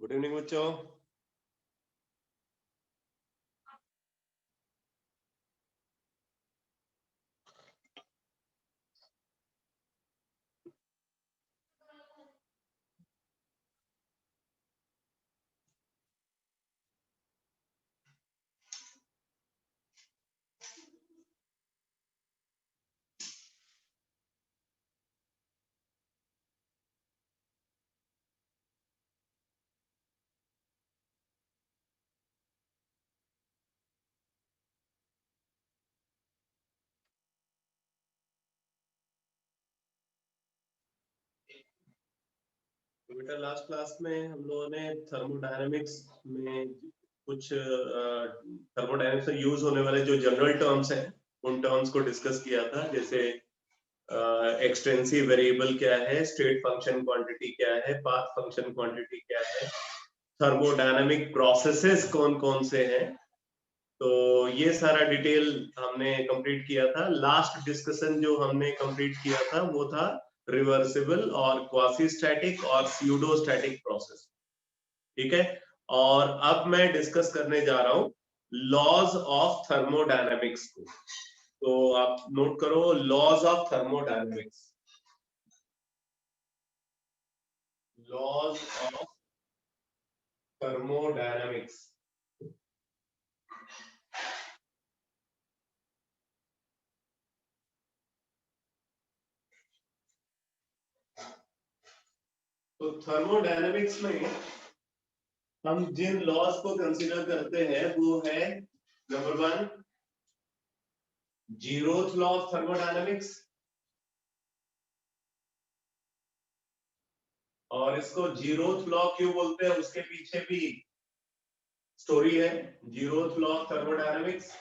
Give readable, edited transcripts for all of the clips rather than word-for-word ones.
Good evening बच्चों। तो बेटा लास्ट क्लास में हम लोगों ने थर्मोडायनेमिक्स में कुछ थर्मोडायनेमिक्स में यूज होने वाले जो जनरल टर्म्स हैं उन टर्म्स को डिस्कस किया था। जैसे एक्सटेंसिव वेरिएबल क्या है, स्टेट फंक्शन क्वांटिटी क्या है, पाथ फंक्शन क्वांटिटी क्या है, थर्मोडायनेमिक प्रोसेसेस कौन कौन से हैं। तो ये सारा डिटेल हमने कंप्लीट किया था। लास्ट डिस्कशन जो हमने कंप्लीट किया था वो था रिवर्सिबल और क्वासी स्टैटिक और स्यूडो स्टैटिक प्रोसेस। ठीक है, और अब मैं डिस्कस करने जा रहा हूं लॉज ऑफ थर्मोडायनेमिक्स को। तो आप नोट करो, laws of thermodynamics, laws of thermodynamics. तो थर्मोडायनेमिक्स में हम जिन लॉज को कंसीडर करते हैं वो है number 1 zeroth law of thermodynamics, और इसको जीरोथ लॉ क्यों बोलते हैं उसके पीछे भी स्टोरी है। Zeroth law of thermodynamics,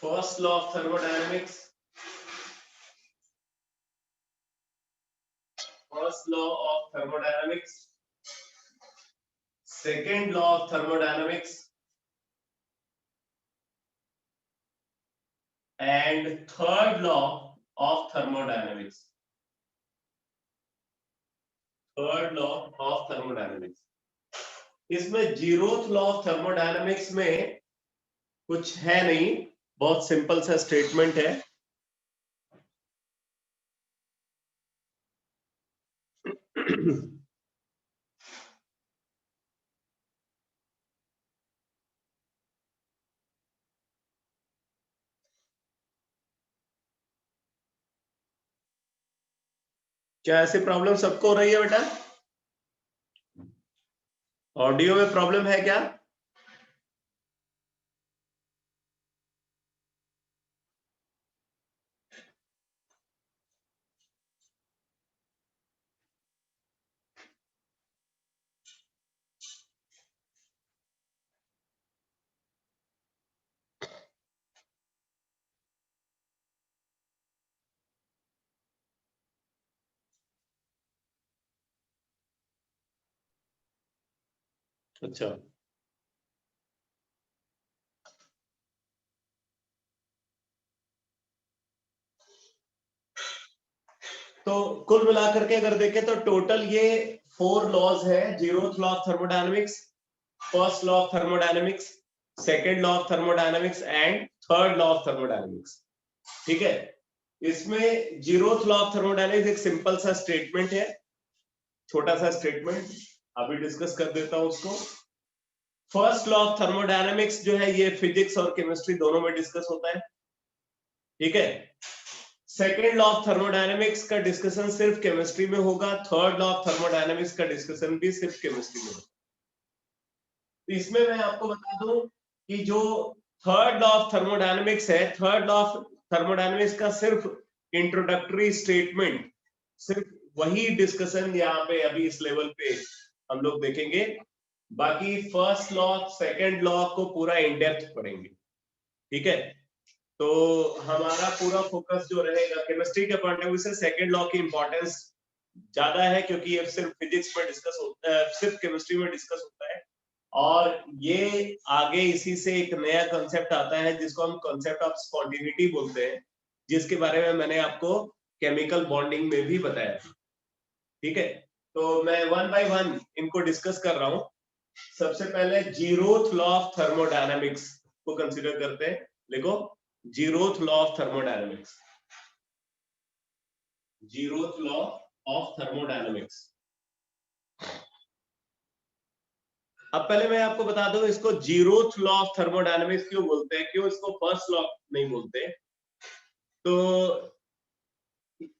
first law of thermodynamics, first law of thermodynamics, second law of thermodynamics and third law of thermodynamics, third law of thermodynamics. इसमें जीरोथ लॉ ऑफ थर्मोडायनेमिक्स में कुछ है नहीं, बहुत सिंपल सा statement है। क्या ऐसी प्रॉब्लम सबको हो रही है बेटा? ऑडियो में प्रॉब्लम है क्या? अच्छा, तो कुल मिलाकर के अगर देखें तो टोटल ये 4 लॉज है। Zeroth law of thermodynamics, first law of thermodynamics, second law of thermodynamics and third law of thermodynamics. ठीक है, इसमें जीरोथ लॉ ऑफ थर्मोडायनेमिक्स एक सिंपल सा स्टेटमेंट है, छोटा सा स्टेटमेंट, अभी डिस्कस कर देता हूं उसको। फर्स्ट लॉ ऑफ थर्मोडायनेमिक्स जो है ये फिजिक्स और केमिस्ट्री दोनों में डिस्कस होता है। ठीक है, सेकेंड लॉ ऑफ थर्मोडायनेमिक्स का डिस्कशन सिर्फ केमिस्ट्री में होगा, थर्ड लॉ ऑफ थर्मोडायनेमिक्स का डिस्कशन भी सिर्फ केमिस्ट्री में होगा। तो इसमें मैं आपको बता दूं कि जो थर्ड लॉ ऑफ थर्मोडायनेमिक्स है, थर्ड लॉ ऑफ थर्मोडायनेमिक्स का सिर्फ इंट्रोडक्टरी स्टेटमेंट, सिर्फ वही डिस्कशन यहाँ पे अभी इस लेवल पे हम लोग देखेंगे। बाकी फर्स्ट लॉ सेकेंड लॉ को पूरा इन डेप्थ पढ़ेंगे। ठीक है, तो हमारा पूरा फोकस जो रहेगा केमिस्ट्री के पॉइंट ऑफ व्यू से सेकेंड लॉ की इंपॉर्टेंस ज्यादा है, क्योंकि ये सिर्फ फिजिक्स में डिस्कस होता है, सिर्फ केमिस्ट्री में डिस्कस होता है। और ये आगे इसी से एक नया कॉन्सेप्ट आता है जिसको हम कॉन्सेप्ट ऑफ स्पॉन्टेनिटी बोलते हैं, जिसके बारे में मैंने आपको केमिकल बॉन्डिंग में भी बताया। ठीक है, तो मैं वन बाय वन इनको डिस्कस कर रहा हूं। सबसे पहले जीरोथ लॉ ऑफ थर्मोडायनामिक्स को कंसीडर करते हैं। देखो, zeroth law of thermodynamics, zeroth law of thermodynamics. अब पहले मैं आपको बता दूं इसको जीरोथ लॉ ऑफ थर्मोडायनामिक्स क्यों बोलते हैं, क्यों इसको फर्स्ट लॉ नहीं बोलते। तो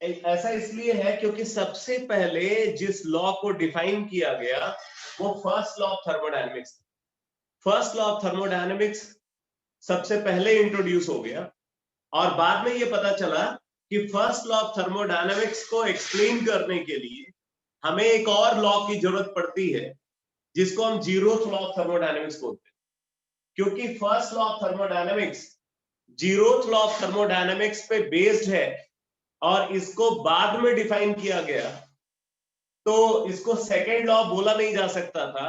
ऐसा इसलिए है क्योंकि सबसे पहले जिस लॉ को डिफाइन किया गया वो first law of thermodynamics. First law of thermodynamics सबसे पहले इंट्रोड्यूस हो गया और बाद में ये पता चला कि फर्स्ट लॉ ऑफ थर्मोडायनामिक्स को एक्सप्लेन करने के लिए हमें एक और लॉ की जरूरत पड़ती है जिसको हम जीरोथ लॉ ऑफ थर्मोडायनामिक्स बोलते हैं। क्योंकि first law of thermodynamics zeroth law of thermodynamics पे बेस्ड है और इसको बाद में डिफाइन किया गया, तो इसको सेकेंड लॉ बोला नहीं जा सकता था।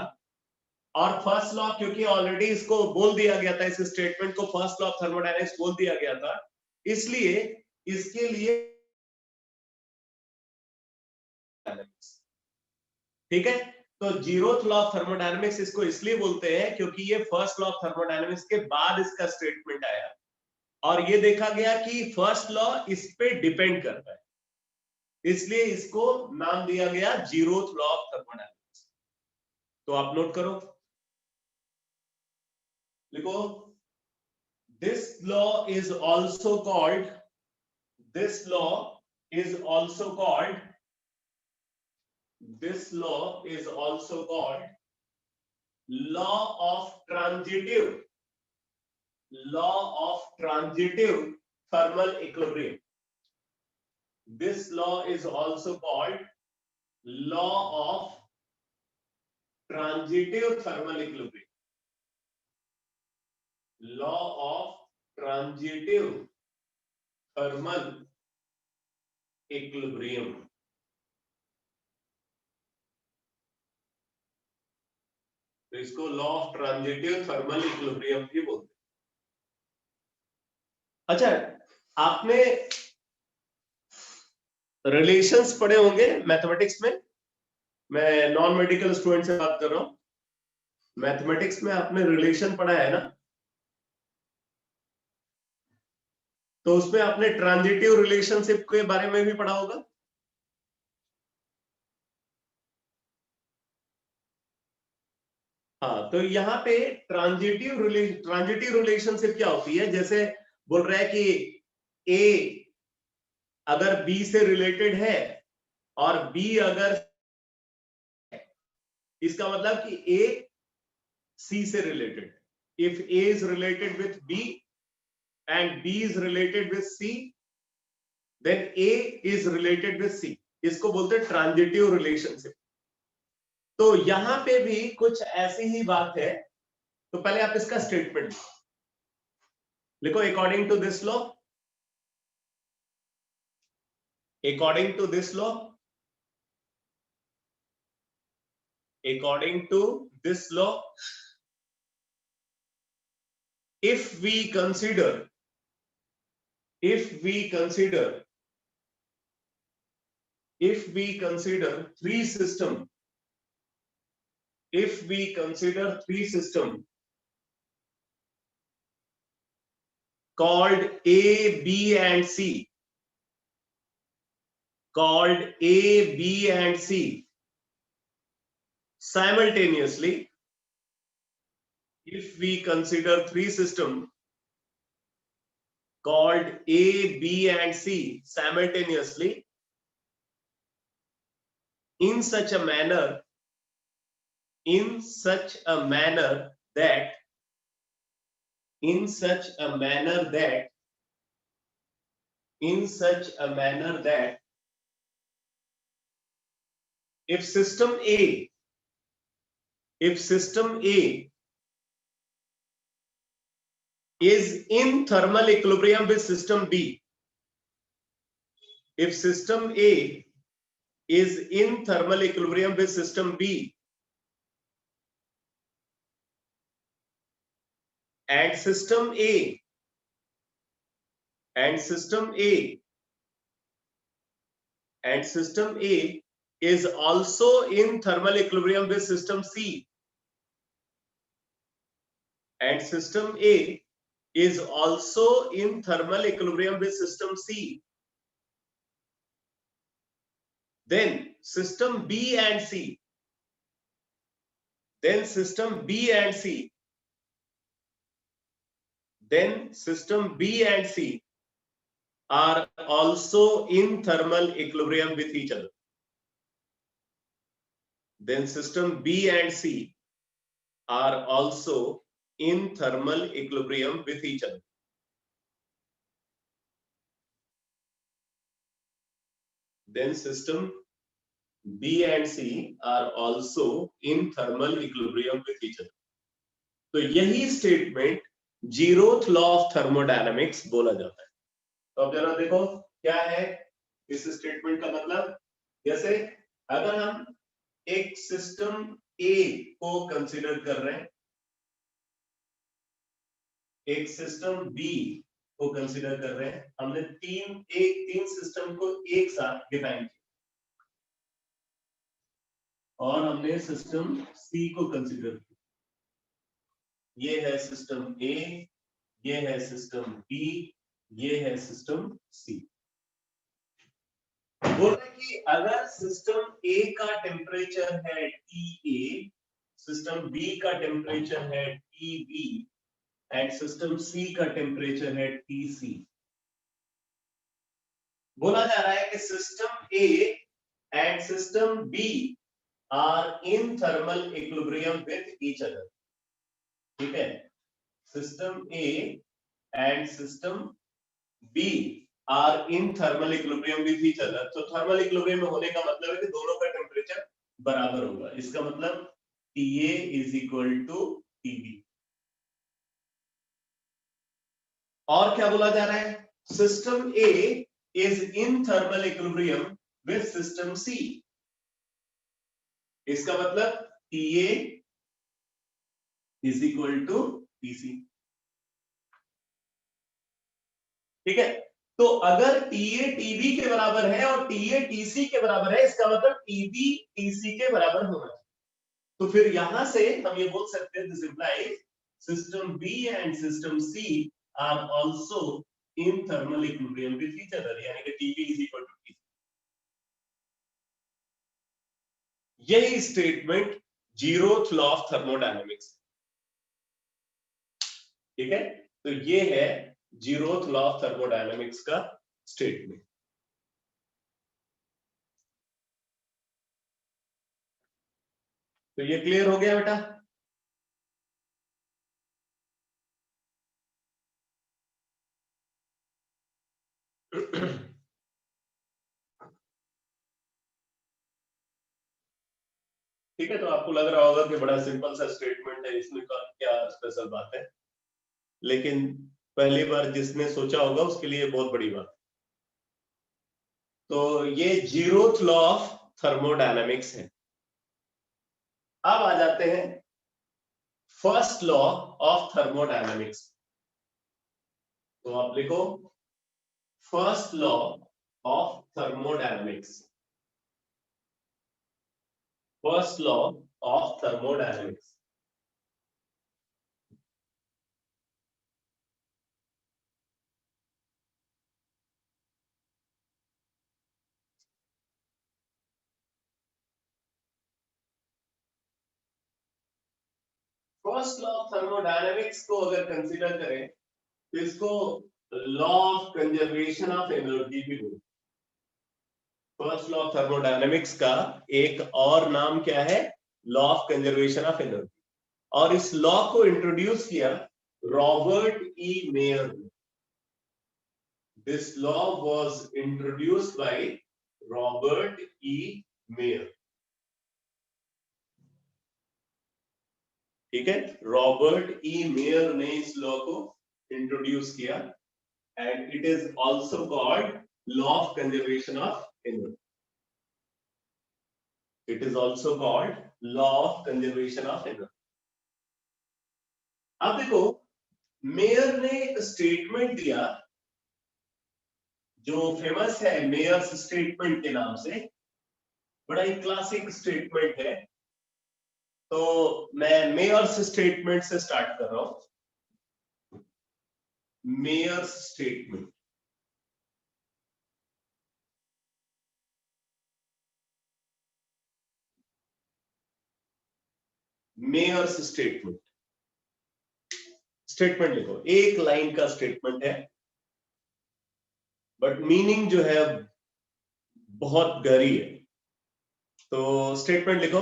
और फर्स्ट लॉ क्योंकि ऑलरेडी इसको बोल दिया गया था, इस स्टेटमेंट को फर्स्ट लॉ ऑफ थर्मोडायनामिक्स बोल दिया गया था, इसलिए इसके लिए ठीक है। तो जीरोथ लॉ ऑफ थर्मोडायनामिक्स इसको इसलिए बोलते हैं क्योंकि ये फर्स्ट लॉ ऑफ थर्मोडायनामिक्स के बाद इसका स्टेटमेंट आया और ये देखा गया कि फर्स्ट लॉ इस पे डिपेंड करता है, इसलिए इसको नाम दिया गया जीरोथ लॉ ऑफ थर्मोडायनामिक्स। तो आप नोट करो, लिखो, this law is also called, this law is also called, this law is also called law of transitive, law of transitive thermal equilibrium. This law is also called law of transitive thermal equilibrium, law of transitive thermal equilibrium. तो इसको law of transitive thermal equilibrium भी बोलते हैं। अच्छा, आपने relations पढ़े होंगे mathematics में, मैं नॉन मेडिकल स्टूडेंट से बात कर रहा हूं। मैथमेटिक्स में आपने रिलेशन पढ़ा है ना, तो उसमें आपने ट्रांजिटिव रिलेशनशिप के बारे में भी पढ़ा होगा। हाँ, तो यहाँ पे ट्रांजिटिव रिलेशनशिप क्या होती है, जैसे बोल रहा है कि ए अगर बी से रिलेटेड है और बी अगर, इसका मतलब कि ए सी से related, if A is related with B and B is related with C, then A is related with C, इसको बोलते हैं ट्रांजिटिव रिलेशनशिप। तो यहां पे भी कुछ ऐसी ही बात है, तो पहले आप इसका स्टेटमेंट लिखो, according to this law, according to this law, according to this law, if we consider three system, if we consider three system called A, B and C, called A, B and C simultaneously, if we consider three system called A, B and C simultaneously in such a manner that if system A is in thermal equilibrium with system B, if system A is in thermal equilibrium with system B, and system A and system A and system A is also in thermal equilibrium with system C, and system A is also in thermal equilibrium with system C, then system B and C, then system B and C, then system B and C are also in thermal equilibrium with each other. Then system B and C are also in thermal equilibrium with each other. Then system B and C are also in thermal equilibrium with each other. तो यही statement zeroth law of thermodynamics बोला जाता है। तो अब जरा देखो क्या है इस स्टेटमेंट का मतलब। जैसे अगर हम एक सिस्टम ए को कंसीडर कर रहे हैं, एक सिस्टम बी को कंसीडर कर रहे हैं, हमने तीन सिस्टम को एक साथ डिफाइन किया और हमने सिस्टम सी को कंसीडर किया। ये है सिस्टम ए, ये है सिस्टम बी, ये है सिस्टम सी। बोल रहे कि अगर सिस्टम ए का टेम्परेचर है TA, सिस्टम बी का टेम्परेचर है TB एंड सिस्टम सी का टेम्परेचर है TC, बोला जा रहा है कि system A and system B are in thermal equilibrium with each other. ठीक है, system A and system B are in thermal equilibrium with each other. तो थर्मल इक्विलिब्रियम में होने का मतलब है कि दोनों का टेम्परेचर बराबर होगा। इसका मतलब TA is equal to TB। और क्या बोला जा रहा है, system A is in thermal equilibrium with system C. इसका मतलब TA is equal to TC। ठीक है, तो अगर TA TB के बराबर है और TA TC के बराबर है, इसका मतलब TB TC के बराबर होना चाहिए। तो फिर यहां से हम ये बोल सकते हैं, this implies system B and system C are also in thermal equilibrium with each other, यानी कि TB is equal to TC। यही statement zeroth law of thermodynamics. ठीक है, तो ये है जीरोथ लॉ ऑफ थर्मोडायनेमिक्स का स्टेटमेंट। तो ये क्लियर हो गया बेटा? ठीक है, तो आपको लग रहा होगा कि बड़ा सिंपल सा स्टेटमेंट है, इसमें क्या स्पेशल बात है, लेकिन पहली बार जिसने सोचा होगा उसके लिए बहुत बड़ी बात है। तो ये जीरोथ लॉ ऑफ थर्मोडायनामिक्स है। अब आ जाते हैं फर्स्ट लॉ ऑफ थर्मोडायनामिक्स। तो आप लिखो first law of thermodynamics. First law of thermodynamics. First law of thermodynamics को अगर कंसीडर करें तो इसको law of conservation of energy भी बोलते हैं। फर्स्ट लॉ ऑफ थर्मोडायनामिक्स का एक और नाम क्या है, law of conservation of energy. और इस लॉ को इंट्रोड्यूस किया रॉबर्ट ई मेयर ने। This law was introduced by Robert E mayor. ठीक है, रॉबर्ट ई मेयर ने इस लॉ को इंट्रोड्यूस किया and it is also called law of conservation of energy. It is also called law of conservation of energy. अब देखो mayor ने एक स्टेटमेंट दिया जो फेमस है मेयर्स स्टेटमेंट के नाम से, बड़ा ही क्लासिक स्टेटमेंट है। तो मैं मेयर्स स्टेटमेंट से स्टार्ट कर रहा हूं। Mayer's statement, Mayer's statement, statement लिखो, एक लाइन का स्टेटमेंट है बट मीनिंग जो है बहुत गहरी है। तो स्टेटमेंट लिखो,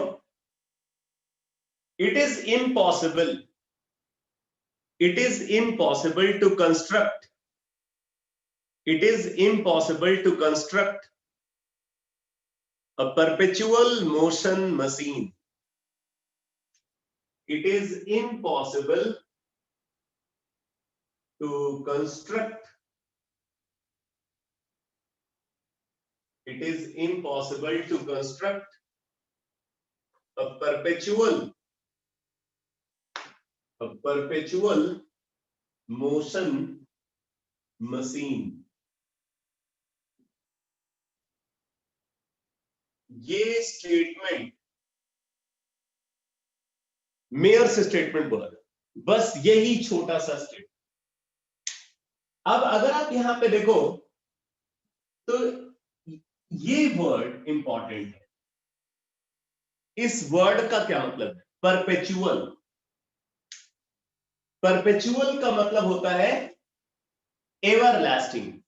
it is impossible, it is impossible to construct, it is impossible to construct a perpetual motion machine, it is impossible to construct, it is impossible to construct a perpetual motion machine। ये statement mayor से statement बोला जाए, बस यही छोटा सा statement. अब अगर आप यहां पे देखो तो ये वर्ड इंपॉर्टेंट है। इस वर्ड का क्या मतलब है? परपेचुअल। परपेचुअल का मतलब होता है एवरलास्टिंग।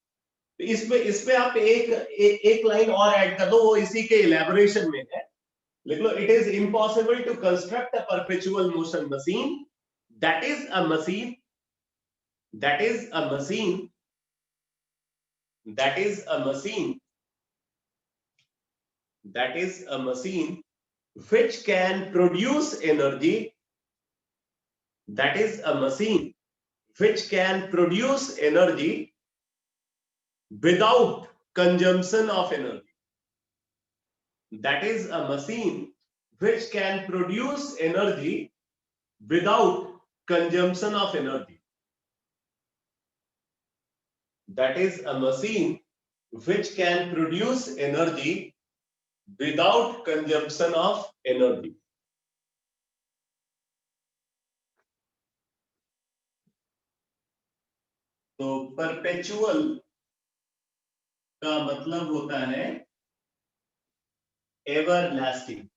इस पे आप एक लाइन और ऐड कर दो, वो इसी के इलेबोरेशन में है। लिख लो, it is impossible to construct a perpetual motion machine that is a machine, that is a machine, that is a machine, that is a machine which can produce energy, that is a machine which can produce energy without consumption of energy, that is a machine which can produce energy without consumption of energy, that is a machine which can produce energy without consumption of energy। तो perpetual का मतलब होता है everlasting.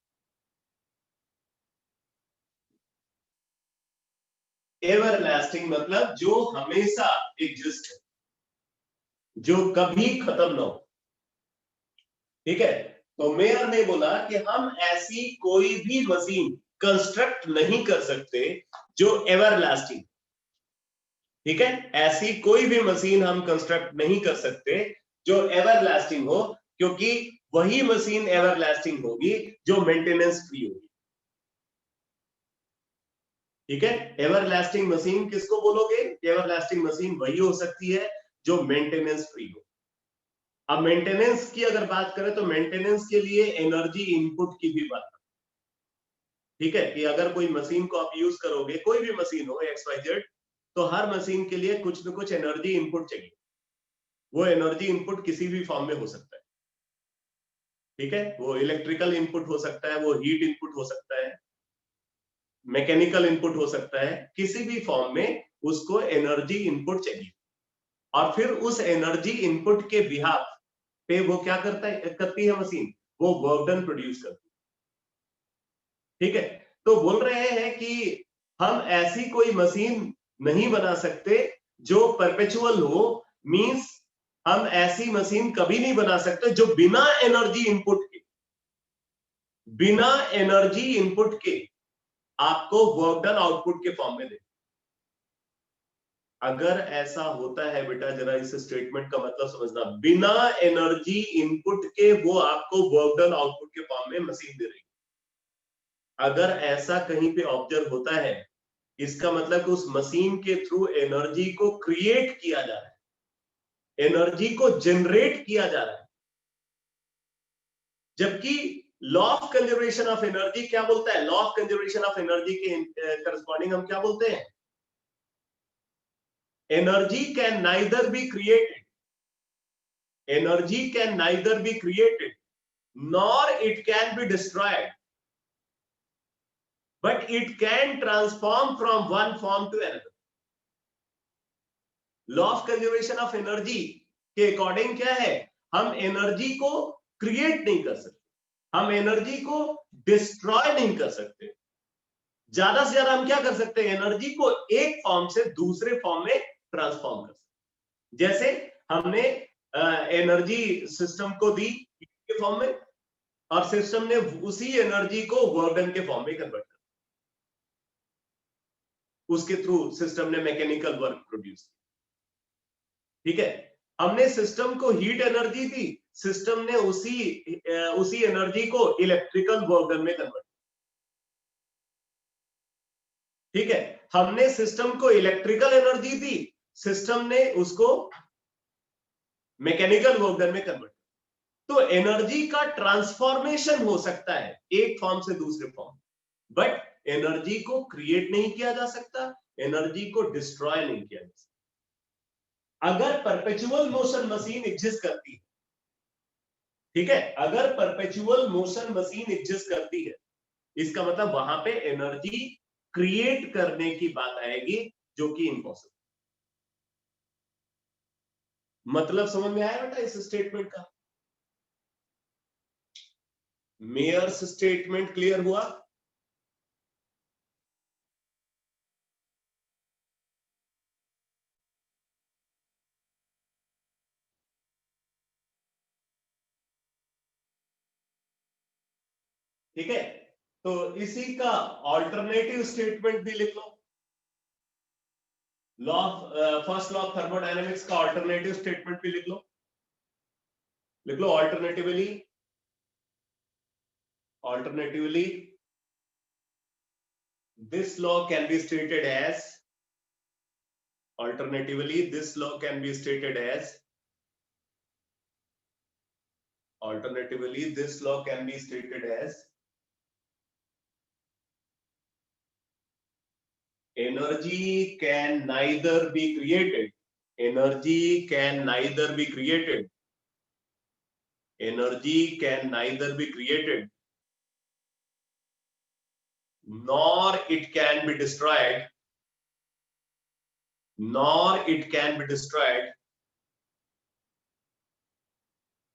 Everlasting मतलब जो हमेशा exist है, जो कभी खत्म ना हो। ठीक है, तो मेयर ने बोला कि हम ऐसी कोई भी मशीन कंस्ट्रक्ट नहीं कर सकते जो एवरलास्टिंग। ठीक है, ऐसी कोई भी मशीन हम कंस्ट्रक्ट नहीं कर सकते जो एवरलास्टिंग हो, क्योंकि वही मशीन एवरलास्टिंग होगी जो मेंटेनेंस फ्री होगी। ठीक है, एवरलास्टिंग मशीन किसको बोलोगे? एवरलास्टिंग मशीन वही हो सकती है जो मेंटेनेंस फ्री हो। अब मेंटेनेंस की अगर बात करें तो मेंटेनेंस के लिए एनर्जी इनपुट की भी बात। ठीक है, कि अगर कोई मशीन को आप यूज करोगे, कोई भी मशीन हो XYZ, तो हर मशीन के लिए कुछ न कुछ एनर्जी इनपुट चाहिए। वो एनर्जी इनपुट किसी भी फॉर्म में हो सकता है। ठीक है, वो इलेक्ट्रिकल इनपुट हो सकता है, वो हीट इनपुट हो सकता है, मैकेनिकल इनपुट हो सकता है, किसी भी फॉर्म में उसको एनर्जी इनपुट चाहिए। और फिर उस एनर्जी इनपुट के बिहाफ पे वो क्या करती है मशीन? वो वर्क डन प्रोड्यूस करती है। ठीक है, तो बोल रहे हैं कि हम ऐसी कोई मशीन नहीं बना सकते जो परपेचुअल हो। मींस हम ऐसी मशीन कभी नहीं बना सकते जो बिना एनर्जी इनपुट के, बिना एनर्जी इनपुट के आपको वर्क डन आउटपुट के फॉर्म में दे। अगर ऐसा होता है बेटा, जरा इस स्टेटमेंट का मतलब समझना, बिना एनर्जी इनपुट के वो आपको वर्क डन आउटपुट के फॉर्म में मशीन दे रही है। अगर ऐसा कहीं पे ऑब्जर्व होता है, इसका मतलब कि उस मशीन के थ्रू एनर्जी को क्रिएट किया जा रहा है, एनर्जी को जनरेट किया जा रहा है। जबकि law of conservation of energy क्या बोलता है? Law of conservation of energy के करस्पॉन्डिंग हम क्या बोलते हैं? Energy can neither be created, energy can neither be created nor it can be destroyed, but it can transform from one form to another. Law of conservation of energy के according क्या है, हम energy को create नहीं कर सकते, हम energy को डिस्ट्रॉय नहीं कर सकते, ज्यादा से ज्यादा हम क्या कर सकते हैं, एनर्जी को एक फॉर्म से दूसरे फॉर्म में ट्रांसफॉर्म कर सकते। जैसे हमने एनर्जी सिस्टम को दी के फॉर्म में, और सिस्टम ने उसी एनर्जी को वर्क डन के फॉर्म में कन्वर्ट कर, उसके थ्रू सिस्टम ने मैकेनिकल वर्क प्रोड्यूस किया। ठीक है, हमने सिस्टम को हीट एनर्जी दी, सिस्टम ने उसी एनर्जी को इलेक्ट्रिकल वर्क डन में कन्वर्ट। ठीक है, हमने सिस्टम को इलेक्ट्रिकल एनर्जी दी, सिस्टम ने उसको मैकेनिकल वर्क डन में कन्वर्ट। तो एनर्जी का ट्रांसफॉर्मेशन हो सकता है एक फॉर्म से दूसरे फॉर्म, बट एनर्जी को क्रिएट नहीं किया जा सकता, एनर्जी को डिस्ट्रॉय नहीं किया जा सकता। अगर परपेचुअल मोशन मशीन एग्जिस्ट करती है, ठीक है, अगर परपेचुअल मोशन मशीन एग्जिस्ट करती है, इसका मतलब वहां पे एनर्जी क्रिएट करने की बात आएगी, जो कि इम्पॉसिबल। मतलब समझ में आया बेटा इस स्टेटमेंट का? मेयर्स स्टेटमेंट क्लियर हुआ? ठीक है, तो इसी का ऑल्टरनेटिव स्टेटमेंट भी लिख लो। Law first law of thermodynamics का ऑल्टरनेटिव स्टेटमेंट भी लिख लो, लिख लो alternatively, this law can be stated as, alternatively this law can be stated as, alternatively this law can be stated as, energy can neither be created, energy can neither be created, energy can neither be created, nor it can be destroyed, nor it can be destroyed,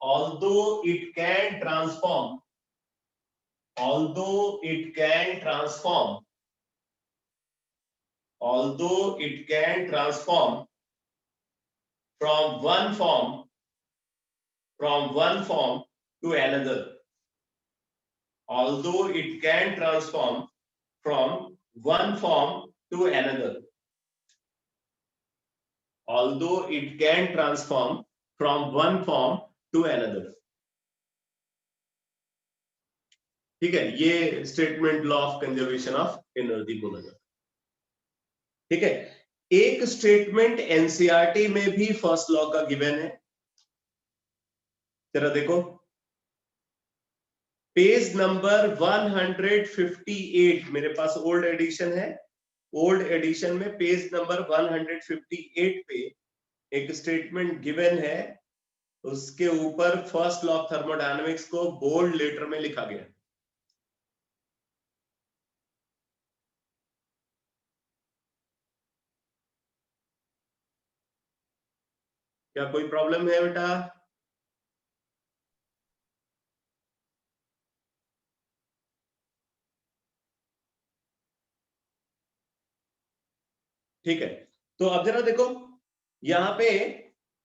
although it can transform, although it can transform, although it can transform from one form to another, although it can transform from one form to another, although it can transform from one form to another. ठीक है, ये statement law of conservation of energy बोला जाता है। ठीक है, एक statement NCERT में भी फर्स्ट लॉ का गिवन है, जरा देखो पेज नंबर 158, मेरे पास ओल्ड एडिशन है, ओल्ड एडिशन में पेज नंबर 158 पे एक स्टेटमेंट गिवन है, उसके ऊपर फर्स्ट लॉ ऑफ थर्मोडायनेमिक्स को बोल्ड लेटर में लिखा गया। क्या कोई प्रॉब्लम है बेटा? ठीक है, तो अब जरा देखो यहां पे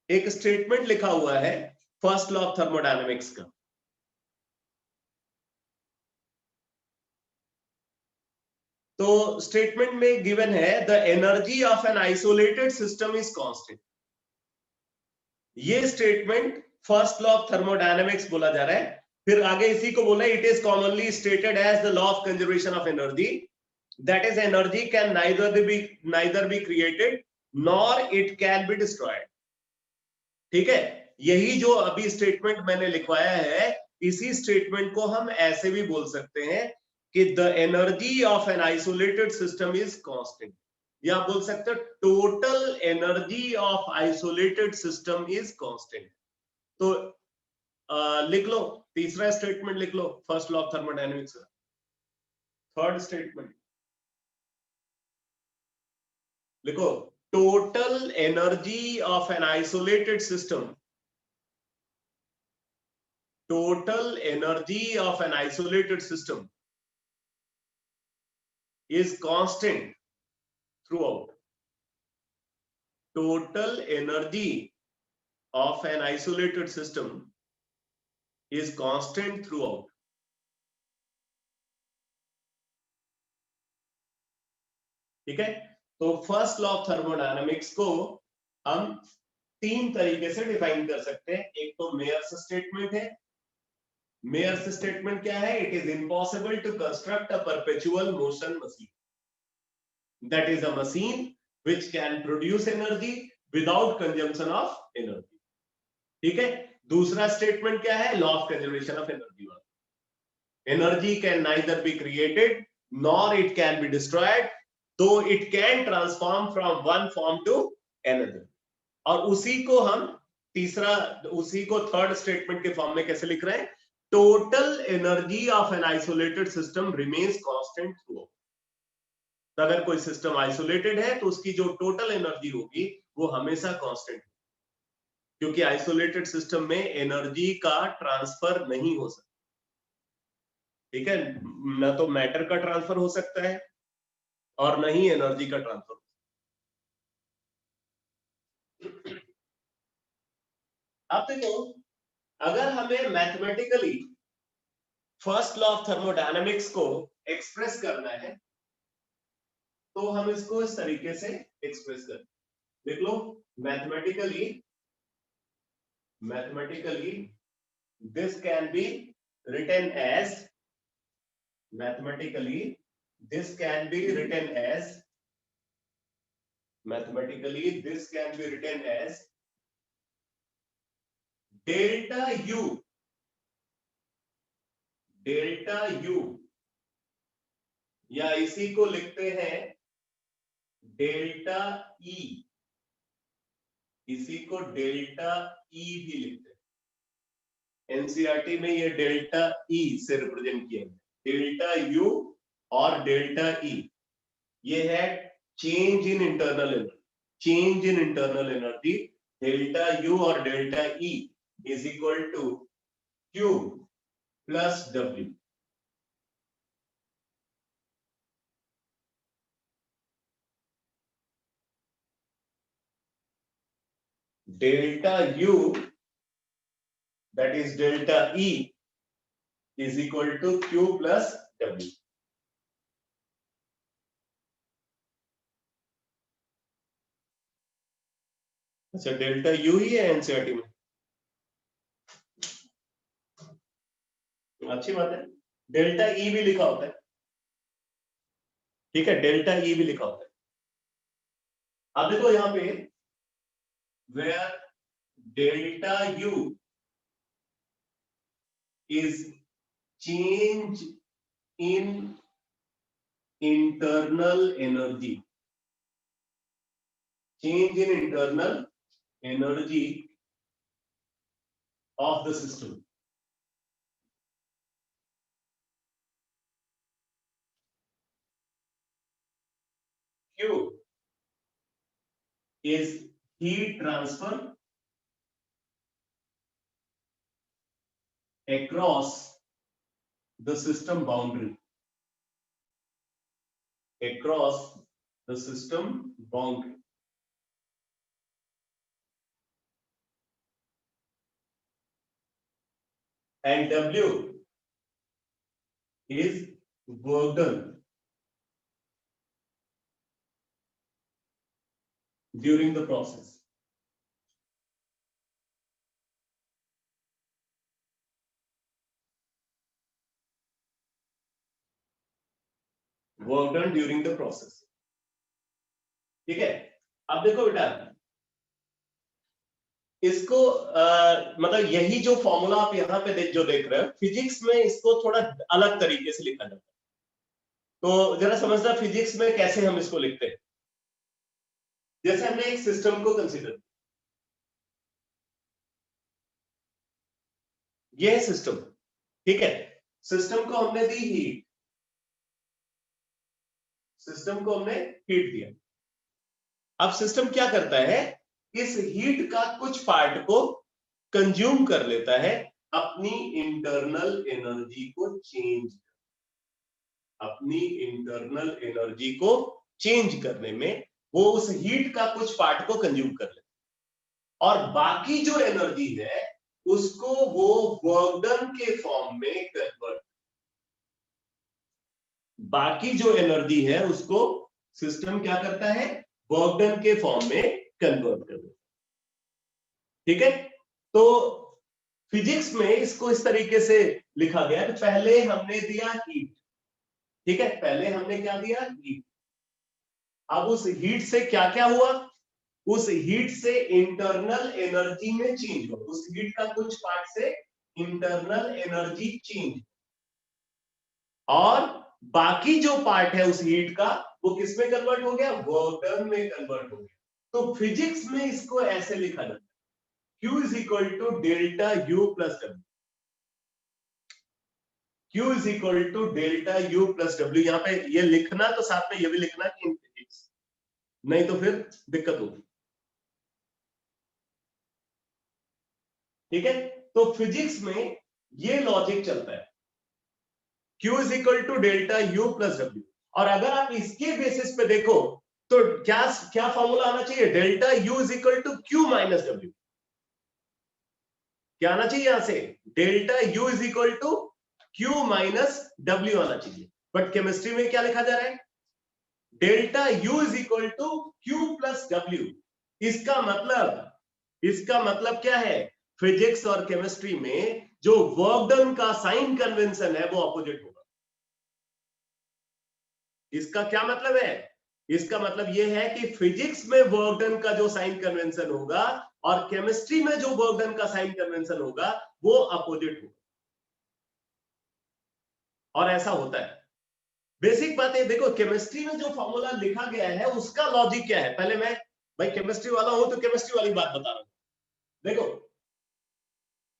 एक स्टेटमेंट लिखा हुआ है फर्स्ट लॉ ऑफ थर्मोडायनेमिक्स का। तो स्टेटमेंट में गिवन है the energy of an isolated system is constant. ये statement first law of thermodynamics बोला जा रहा है। फिर आगे इसी को बोला it is commonly stated as the law of conservation of energy, that is energy can neither be created nor it can be destroyed. ठीक है, यही जो अभी स्टेटमेंट मैंने लिखवाया है, इसी स्टेटमेंट को हम ऐसे भी बोल सकते हैं कि the energy of an isolated system is constant. या बोल सकते हो total energy of isolated system is constant. तो लिख लो, तीसरा स्टेटमेंट लिख लो फर्स्ट लॉ ऑफ थर्मोडायनेमिक्स का। थर्ड स्टेटमेंट लिखो, total energy of an isolated system, total energy of an isolated system is constant throughout. Total energy of an isolated system is constant throughout. ठीक है, तो first law of thermodynamics को हम तीन तरीके से डिफाइन कर सकते हैं। एक तो मेयर्स स्टेटमेंट है। मेयर्स स्टेटमेंट क्या है? It is impossible to construct a perpetual motion machine, that is a machine which can produce energy without consumption of energy. ठीक है, दूसरा स्टेटमेंट क्या है? Law of conservation of energy. Energy can neither be created nor it can be destroyed, though it can transform from one form to another। और उसी को हम उसी को थर्ड स्टेटमेंट के फॉर्म में कैसे लिख रहे हैं? Total energy of an isolated system remains constant through. अगर कोई सिस्टम आइसोलेटेड है तो उसकी जो टोटल एनर्जी होगी वो हमेशा कांस्टेंट, क्योंकि आइसोलेटेड सिस्टम में एनर्जी का ट्रांसफर नहीं हो सकता। ठीक है, न तो मैटर का ट्रांसफर हो सकता है और न ही एनर्जी का ट्रांसफर। अब देखो, अगर हमें mathematically first law of thermodynamics को एक्सप्रेस करना है तो हम इसको इस तरीके से एक्सप्रेस कर, देख लो, mathematically this can be written as delta U, या इसी को लिखते हैं डेल्टा ई, इसी को डेल्टा ई भी लिखते हैं। एनसीईआरटी में ये डेल्टा ई से रिप्रेजेंट किया गया, डेल्टा यू और डेल्टा ई। ये है change in internal energy. Delta U और delta E is equal to Q plus W. Delta U, that is delta E, is equal to Q plus W। अच्छा, delta U ही है NCERT में, अच्छी बात है। Delta E भी लिखा होता है, ठीक है, डेल्टा ई भी लिखा होता है। अब देखो यहां पे where delta U is change in internal energy, change in internal energy of the system। Q is heat transfer across the system boundary, across the system boundary। And W is work done during the process। Work done during the process. ठीक है, अब देखो बेटा, इसको मतलब यही जो formula आप यहाँ पे जो देख रहे हो, फिजिक्स में इसको थोड़ा अलग तरीके से लिखा जाता है। तो जरा समझना फिजिक्स में कैसे हम इसको लिखते हैं। जैसे हमने एक सिस्टम को कंसीडर किया, ये है सिस्टम, ठीक है। सिस्टम को हमने दी हीट, सिस्टम को हमने हीट दिया। अब सिस्टम क्या करता है, इस हीट का कुछ पार्ट को कंज्यूम कर लेता है अपनी इंटरनल एनर्जी को चेंज, अपनी इंटरनल एनर्जी को चेंज करने में वो उस हीट का कुछ पार्ट को कंज्यूम कर लेता है, और बाकी जो एनर्जी है उसको वो वर्क डन के फॉर्म में कन्वर्ट, बाकी जो एनर्जी है उसको सिस्टम क्या करता है, वर्क डन के फॉर्म में कन्वर्ट कर देता है, ठीक है। तो फिजिक्स में इसको इस तरीके से लिखा गया है, पहले हमने दिया हीट, ठीक है, पहले हमने क्या दिया, हीट। अब उस हीट से क्या क्या हुआ, उस हीट से इंटरनल एनर्जी में चेंज हुआ, उस हीट का कुछ पार्ट से इंटरनल एनर्जी चेंज, और बाकी जो पार्ट है उस हीट का वो किस में कन्वर्ट हो गया, वर्क डन में कन्वर्ट हो गया। तो फिजिक्स में इसको ऐसे लिखा जाता है, Q is equal to delta U plus W, Q is equal to delta U plus W. यहाँ पे ये लिखना तो साथ में ये भी लिखना कि इन फिजिक्स, नहीं तो फिर दिक्कत होगी, ठीक है। तो फिजिक्स में ये लॉजिक चलता है, Q is equal to delta U plus W. और अगर आप इसके बेसिस पे देखो तो क्या क्या फॉर्मूला आना चाहिए, delta U is equal to Q minus W, क्या आना चाहिए यहां से, delta U is equal to Q minus W आना चाहिए। बट केमिस्ट्री में क्या लिखा जा रहा है, delta U is equal to Q plus W. इसका मतलब क्या है, फिजिक्स और केमिस्ट्री में जो वर्क डन का साइन कन्वेंशन है वो अपोजिट होगा। इसका क्या मतलब है, इसका मतलब यह है कि फिजिक्स में वर्क डन का जो साइन कन्वेंशन होगा और केमिस्ट्री में जो वर्क डन का साइन कन्वेंशन होगा वो अपोजिट होगा, और ऐसा होता है। बेसिक बात है, देखो केमिस्ट्री में जो फॉर्मूला लिखा गया है उसका लॉजिक क्या है, पहले मैं भाई केमिस्ट्री वाला हूं तो केमिस्ट्री वाली बात बता रहा हूं। देखो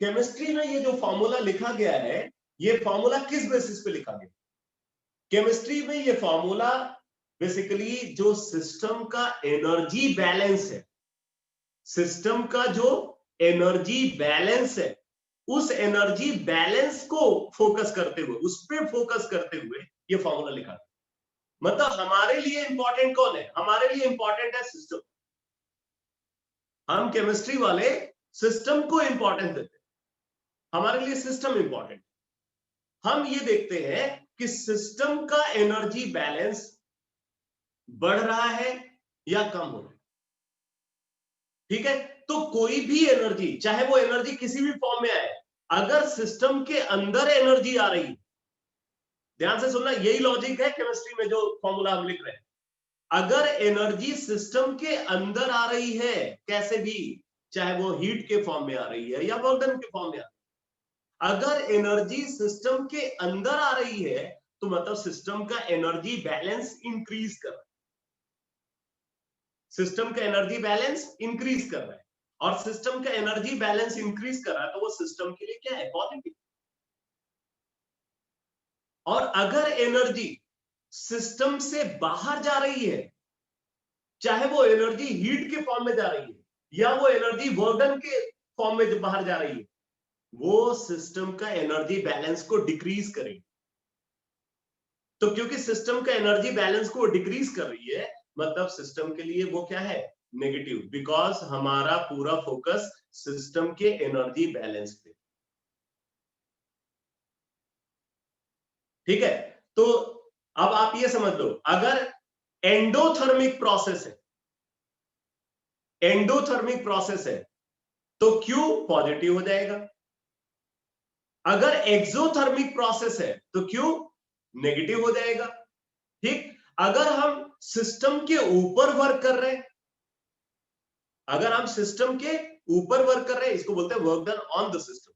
केमिस्ट्री में ये जो फॉर्मूला लिखा गया है, ये फॉर्मूला किस बेसिस पे लिखा गया, केमिस्ट्री में ये फॉर्मूला बेसिकली जो सिस्टम का एनर्जी बैलेंस है, सिस्टम का जो एनर्जी बैलेंस है, उस एनर्जी बैलेंस को फोकस करते हुए, उस पर फोकस करते हुए ये फॉर्मूला लिखा है। मतलब हमारे लिए इंपॉर्टेंट कौन है, हमारे लिए इंपॉर्टेंट है सिस्टम। हम केमिस्ट्री वाले सिस्टम को इंपॉर्टेंस देते हैं, हमारे लिए सिस्टम इंपॉर्टेंट। हम ये देखते हैं कि सिस्टम का एनर्जी बैलेंस बढ़ रहा है या कम हो रहा है, ठीक है। तो कोई भी एनर्जी, चाहे वो एनर्जी किसी भी फॉर्म में आए, अगर सिस्टम के अंदर एनर्जी आ रही है, ध्यान से सुनना, यही लॉजिक है केमिस्ट्री में जो फॉर्मूला हम लिख रहे हैं। अगर एनर्जी सिस्टम के अंदर आ रही है कैसे भी, चाहे वो हीट के फॉर्म में आ रही है या वर्क डन के फॉर्म में आ रही है, अगर एनर्जी सिस्टम के अंदर आ रही है तो मतलब सिस्टम का एनर्जी बैलेंस इंक्रीज कर रहा है, सिस्टम का एनर्जी बैलेंस इंक्रीज कर रहा है, और सिस्टम का एनर्जी बैलेंस इंक्रीज कर रहा है तो वो सिस्टम के लिए क्या है, पॉजिटिव। और अगर एनर्जी सिस्टम से बाहर जा रही है, चाहे वो एनर्जी हीट के फॉर्म में जा रही है या वो एनर्जी वर्क डन के फॉर्म में बाहर जा रही है, वो सिस्टम का एनर्जी बैलेंस को डिक्रीज करेगी। तो क्योंकि सिस्टम का एनर्जी बैलेंस को डिक्रीज कर रही है, मतलब सिस्टम के लिए वो क्या है, नेगेटिव, बिकॉज हमारा पूरा फोकस सिस्टम के एनर्जी बैलेंस पे, ठीक है। तो अब आप ये समझ लो, अगर एंडोथर्मिक प्रोसेस है, एंडोथर्मिक प्रोसेस है तो Q पॉजिटिव हो जाएगा, अगर एक्सोथर्मिक प्रोसेस है तो Q नेगेटिव हो जाएगा, ठीक। अगर हम सिस्टम के ऊपर वर्क कर रहे हैं, अगर हम सिस्टम के ऊपर वर्क कर रहे हैं, इसको बोलते हैं work done on the system.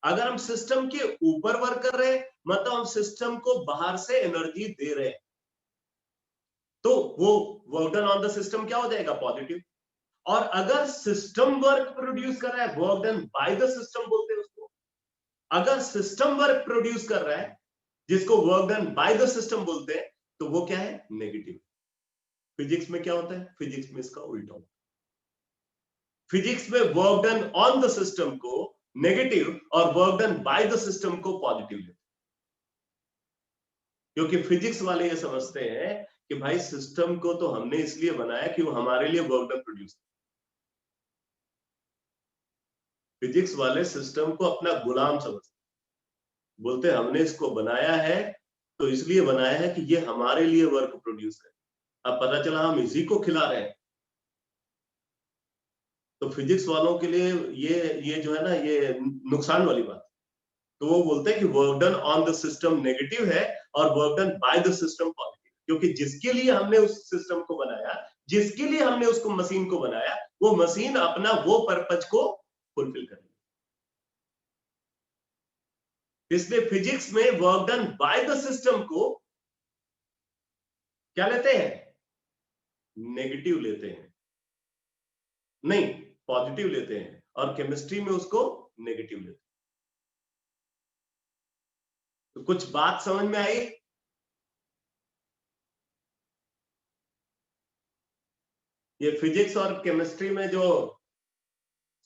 अगर हम सिस्टम के ऊपर वर्क कर रहे हैं मतलब हम सिस्टम को बाहर से एनर्जी दे रहे हैं, तो वो work done on the system क्या हो जाएगा, पॉजिटिव। और अगर सिस्टम वर्क प्रोड्यूस कर रहा है, work done by the system बोलते हैं उसको। अगर सिस्टम वर्क प्रोड्यूस कर रहा है जिसको work done by the system बोलते हैं, तो वो क्या है, नेगेटिव। फिजिक्स में क्या होता है, फिजिक्स में इसका उल्टा होता है। फिजिक्स में work done on the system को नेगेटिव और work done by the system को पॉजिटिव लेते हैं। क्योंकि फिजिक्स वाले ये समझते हैं कि भाई सिस्टम को तो हमने इसलिए बनाया कि वो हमारे लिए वर्क डन प्रोड्यूस करे। फिजिक्स वाले सिस्टम को अपना गुलाम समझते, बोलते हैं हमने इसको बनाया है तो इसलिए बनाया है कि ये हमारे लिए वर्क प्रोड्यूस करे। अब पता चला हम इसी को खिला रहे हैं, तो फिजिक्स वालों के लिए ये जो है ना, ये नुकसान वाली बात। तो वो बोलते हैं कि work done on the system negative है और work done by the system positive, क्योंकि जिसके लिए हमने उस सिस्टम को बनाया, जिसके लिए हमने उसको मशीन को बनाया, वो मशीन अपना वो पर्पज को फुलफिल करेगी। इसलिए फिजिक्स में work done by the system को क्या लेते हैं, नेगेटिव लेते हैं, नहीं पॉजिटिव लेते हैं, और केमिस्ट्री में उसको नेगेटिव लेते हैं। तो कुछ बात समझ में आई? ये फिजिक्स और केमिस्ट्री में जो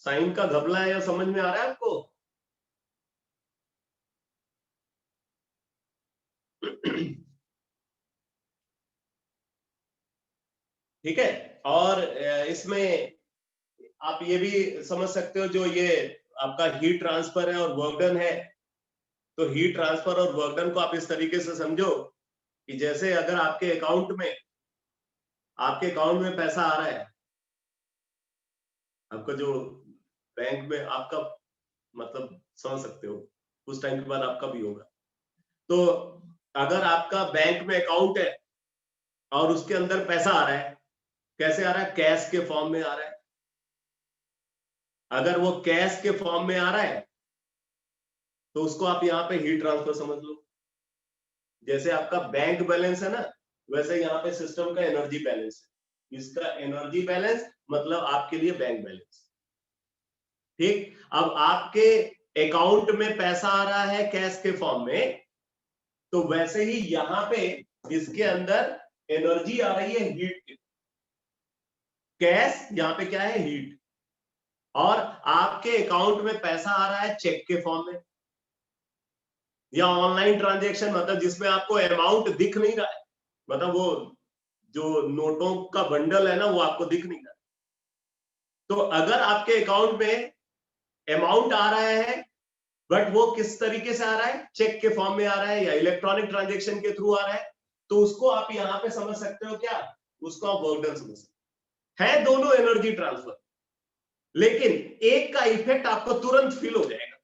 साइन का घपला है, या समझ में आ रहा है आपको? ठीक है। और इसमें आप ये भी समझ सकते हो, जो ये आपका हीट ट्रांसफर है और वर्क डन है, तो हीट ट्रांसफर और वर्क डन को आप इस तरीके से समझो कि जैसे अगर आपके अकाउंट में पैसा आ रहा है, आपका जो बैंक में आपका, मतलब समझ सकते हो, कुछ टाइम के बाद आपका भी होगा। तो अगर आपका बैंक में अकाउंट है और उसके अंदर पैसा आ रहा है, कैसे आ रहा है, कैश के फॉर्म में आ रहा है। अगर वो कैश के फॉर्म में आ रहा है तो उसको आप यहाँ पे हीट ट्रांसफर समझ लो। जैसे आपका बैंक बैलेंस है ना, वैसे यहाँ पे सिस्टम का एनर्जी बैलेंस है। इसका एनर्जी बैलेंस मतलब आपके लिए बैंक बैलेंस। ठीक, अब आपके अकाउंट में पैसा आ रहा है कैश के फॉर्म में, तो वैसे ही यहाँ पे इसके अंदर एनर्जी आ रही है हीट की। कैश यहाँ पे क्या है, हीट। और आपके अकाउंट में पैसा आ रहा है चेक के फॉर्म में, या ऑनलाइन ट्रांजैक्शन, मतलब जिसमें आपको अमाउंट दिख नहीं रहा है, मतलब वो जो नोटों का बंडल है ना, वो आपको दिख नहीं रहा। तो अगर आपके अकाउंट में अमाउंट आ रहा है, बट वो किस तरीके से आ रहा है, चेक के फॉर्म में आ रहा है या इलेक्ट्रॉनिक ट्रांजैक्शन के थ्रू आ रहा है, तो उसको आप यहाँ पे समझ सकते हो क्या, उसको आप वर्क डन समझ सकते हैं। दोनों एनर्जी ट्रांसफर, लेकिन एक का इफेक्ट आपको तुरंत फील हो जाएगा।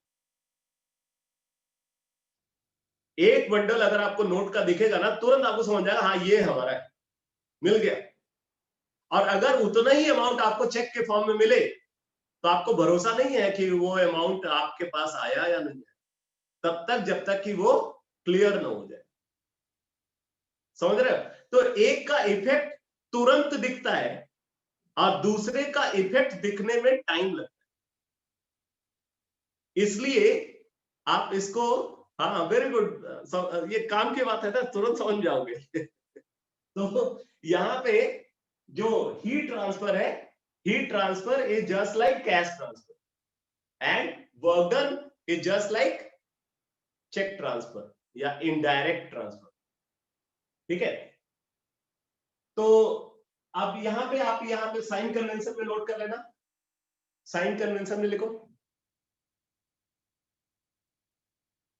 एक बंडल अगर आपको नोट का दिखेगा ना, तुरंत आपको समझ जाएगा हाँ ये हमारा है, मिल गया। और अगर उतना ही अमाउंट आपको चेक के फॉर्म में मिले, तो आपको भरोसा नहीं है कि वो अमाउंट आपके पास आया या नहीं आया, तब तक जब तक कि वो क्लियर ना हो जाए। समझ रहे हो? तो एक का इफेक्ट तुरंत दिखता है और दूसरे का इफेक्ट दिखने में टाइम लगता है। इसलिए आप इसको, हाँ वेरी गुड, ये काम की बात है ना, तुरंत समझ जाओगे। तो यहाँ पे जो हीट ट्रांसफर है, heat transfer is just like cash transfer, and work done is just like cheque transfer या इनडायरेक्ट ट्रांसफर। ठीक है, तो अब आप यहाँ पे साइन कन्वेंशन में नोट कर लेना। साइन कन्वेंशन में लिखो,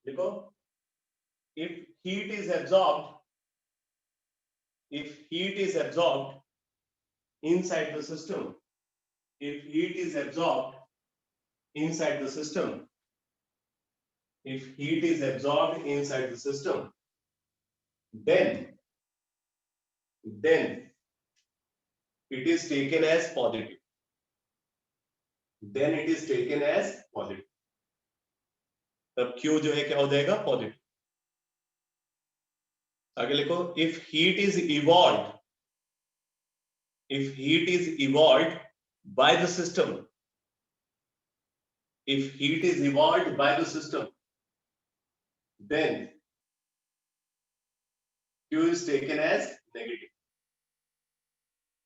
देखो, if heat is absorbed, if heat is absorbed inside the system, if heat is absorbed inside the system, if heat is absorbed inside the system, then it is taken as positive, then it is taken as positive। तब Q जो है क्या हो जाएगा, positive. आगे लिखो, if heat is evolved if heat is evolved by the system, if heat is evolved by the system, then Q is taken as negative.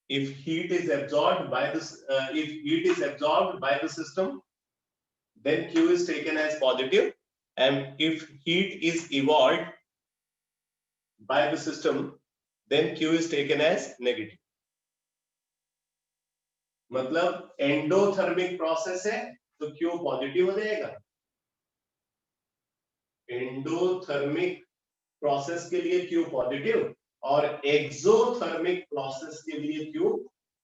If heat is absorbed by this, if heat is absorbed by the system, then Q is taken as positive, and if heat is evolved by the system, then Q is taken as negative. मतलब endothermic process है तो Q positive हो जाएगा, endothermic process के लिए Q positive और exothermic process के लिए Q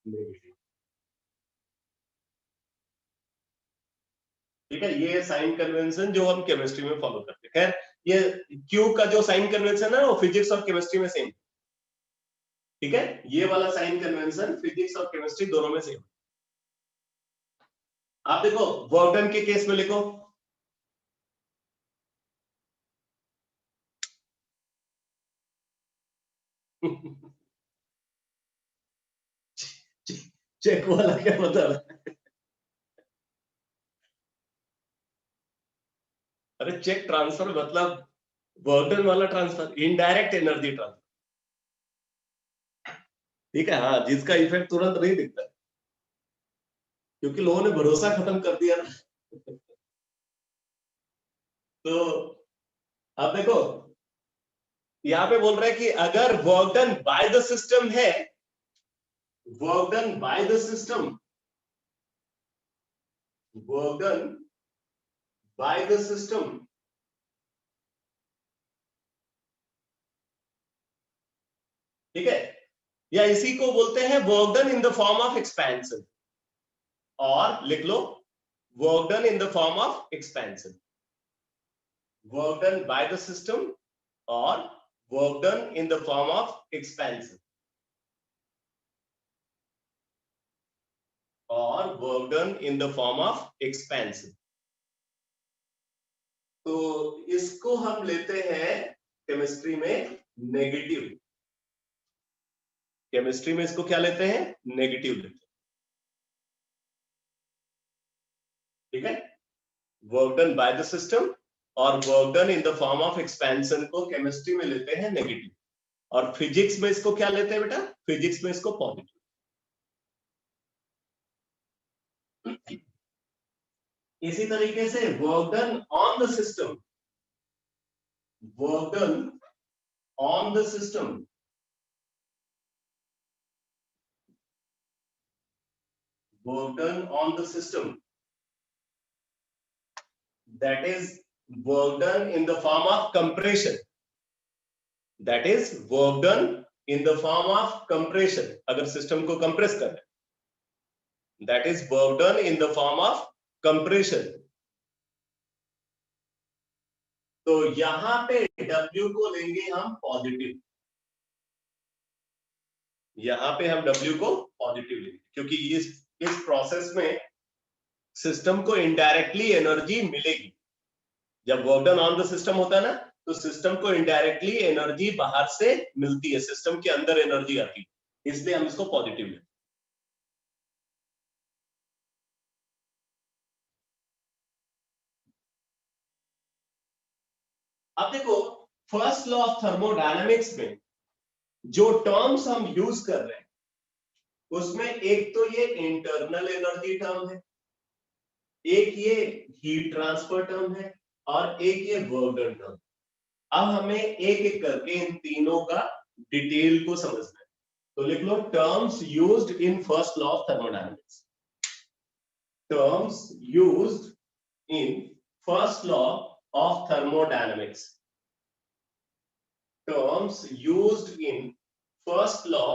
नेगेटिव। ठीक है, ये साइन कन्वेंशन जो हम केमिस्ट्री में फॉलो करते हैं। खैर ये Q का जो साइन कन्वेंशन है वो फिजिक्स और केमिस्ट्री में सेम। ठीक है, ये वाला साइन कन्वेंशन फिजिक्स और केमिस्ट्री दोनों में सेम। आप देखो वर्क डन के केस में लिखो, चेक वाला क्या मतलब? अरे चेक ट्रांसफर मतलब वर्क डन वाला ट्रांसफर, इनडायरेक्ट एनर्जी ट्रांसफर। ठीक है, हाँ, जिसका इफेक्ट तुरंत नहीं दिखता क्योंकि लोगों ने भरोसा खत्म कर दिया ना। तो आप देखो यहाँ पे बोल रहा है कि अगर work done by the system है, work done by the system, work done by the system, ठीक है, या इसी को बोलते हैं work done in the form of expansion, और लिख लो work done in the form of expansion, work done by the system और work done in the form of expansion, और work done in the form of expansion. तो इसको हम लेते हैं केमिस्ट्री में नेगेटिव, केमिस्ट्री में इसको क्या लेते हैं? नेगेटिव लेते हैं। ठीक है, work done by the system और work done in the form of expansion को केमिस्ट्री में लेते हैं नेगेटिव, और फिजिक्स में इसको क्या लेते हैं बेटा? फिजिक्स में इसको पॉजिटिव। इसी तरीके से work done on the system, work done on the system, work done on the system, that is work done in the form of compression, that is work done in the form of compression, अगर system को compress कर रहे हैं, that is work done in the form of compression। तो यहां पे W को लेंगे हम पॉजिटिव, यहां पे हम W को पॉजिटिव लेंगे क्योंकि इस प्रोसेस में सिस्टम को इनडायरेक्टली एनर्जी मिलेगी। जब work done on the system होता है ना, तो सिस्टम को इनडायरेक्टली एनर्जी बाहर से मिलती है, सिस्टम के अंदर एनर्जी आती है, इसलिए हम इसको पॉजिटिव लेते हैं। अब देखो फर्स्ट लॉ ऑफ थर्मोडायनेमिक्स में जो टर्म्स हम यूज कर रहे हैं उसमें एक तो ये इंटरनल एनर्जी टर्म है, एक ये हीट ट्रांसफर टर्म है, और एक ये वर्क डन टर्म। अब हमें एक एक करके इन तीनों का डिटेल को समझना है। तो लिख लो terms used in first law of thermodynamics, terms used in first law of thermodynamics, terms used in first law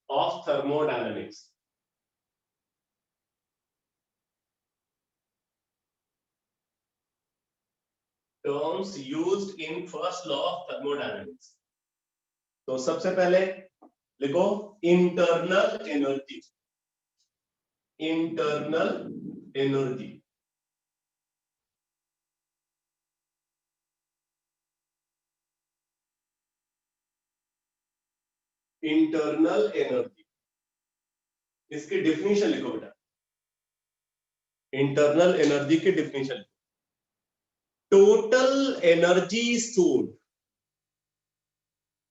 of thermodynamics, terms used in first law of thermodynamics। तो सबसे पहले लिखो internal energy, internal energy, internal energy. इसकी definition लिखो बेटा, internal energy की definition, total energy stored,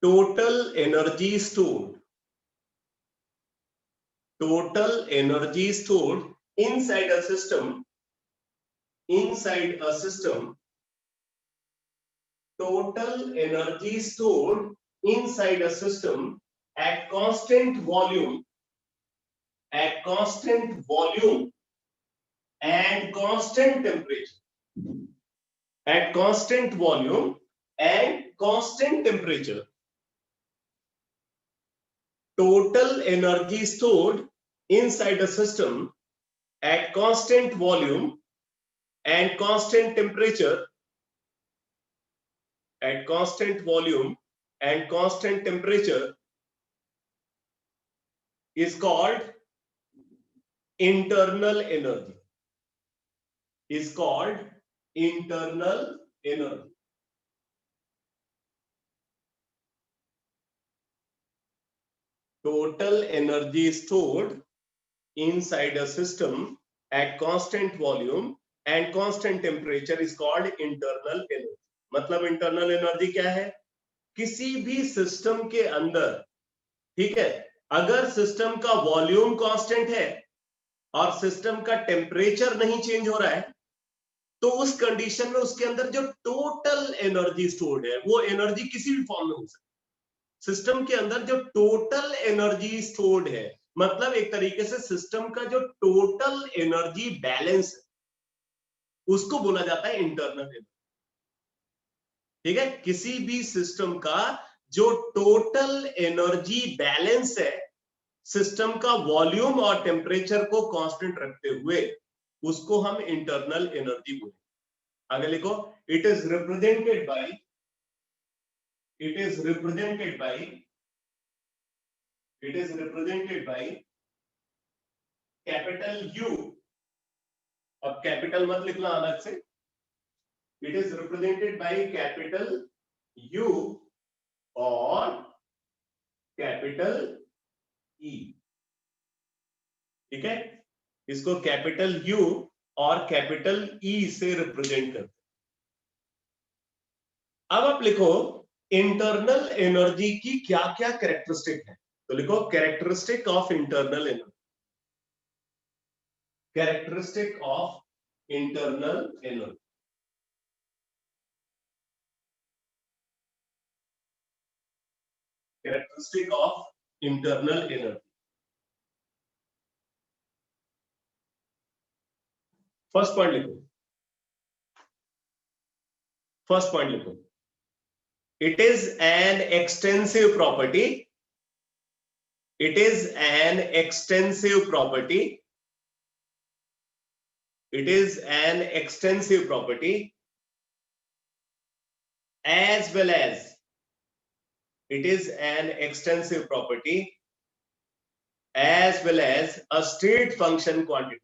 total energy stored, total energy stored inside a system, inside a system, total energy stored inside a system at constant volume, at constant volume and constant temperature, at constant volume and constant temperature, total energy stored inside a system at constant volume and constant temperature, at constant volume and constant temperature is called internal energy, is called internal energy. Total energy stored inside a system at constant volume and constant temperature is called internal energy. मतलब internal energy क्या है? किसी भी system के अंदर, ठीक है, अगर सिस्टम का वॉल्यूम कांस्टेंट है और सिस्टम का टेम्परेचर नहीं चेंज हो रहा है, तो उस कंडीशन में उसके अंदर जो टोटल एनर्जी स्टोर्ड है वो एनर्जी किसी भी फॉर्म में हो सकती है। सिस्टम के अंदर जो टोटल एनर्जी स्टोर्ड है, मतलब एक तरीके से सिस्टम का जो टोटल एनर्जी बैलेंस है उसको बोला जाता है इंटरनल एनर्जी। ठीक है, किसी भी सिस्टम का जो टोटल एनर्जी बैलेंस है, सिस्टम का वॉल्यूम और टेम्परेचर को कांस्टेंट रखते हुए, उसको हम इंटरनल एनर्जी बोलते हैं। आगे लिखो, it is represented by, it is represented by, it is represented by capital you. अब कैपिटल मत लिखना अलग से, it is represented by capital you और कैपिटल ई। ठीक है, इसको कैपिटल यू और कैपिटल ई से रिप्रेजेंट करते हैं। अब आप लिखो इंटरनल एनर्जी की क्या क्या कैरेक्टरिस्टिक है, तो लिखो characteristic of internal energy, characteristic of internal energy. Characteristic of internal energy, first point लिखो, फर्स्ट पॉइंट लिखो, it is an extensive property, it is an extensive property, it is an extensive property as well as, it is an extensive property as well as a state function quantity.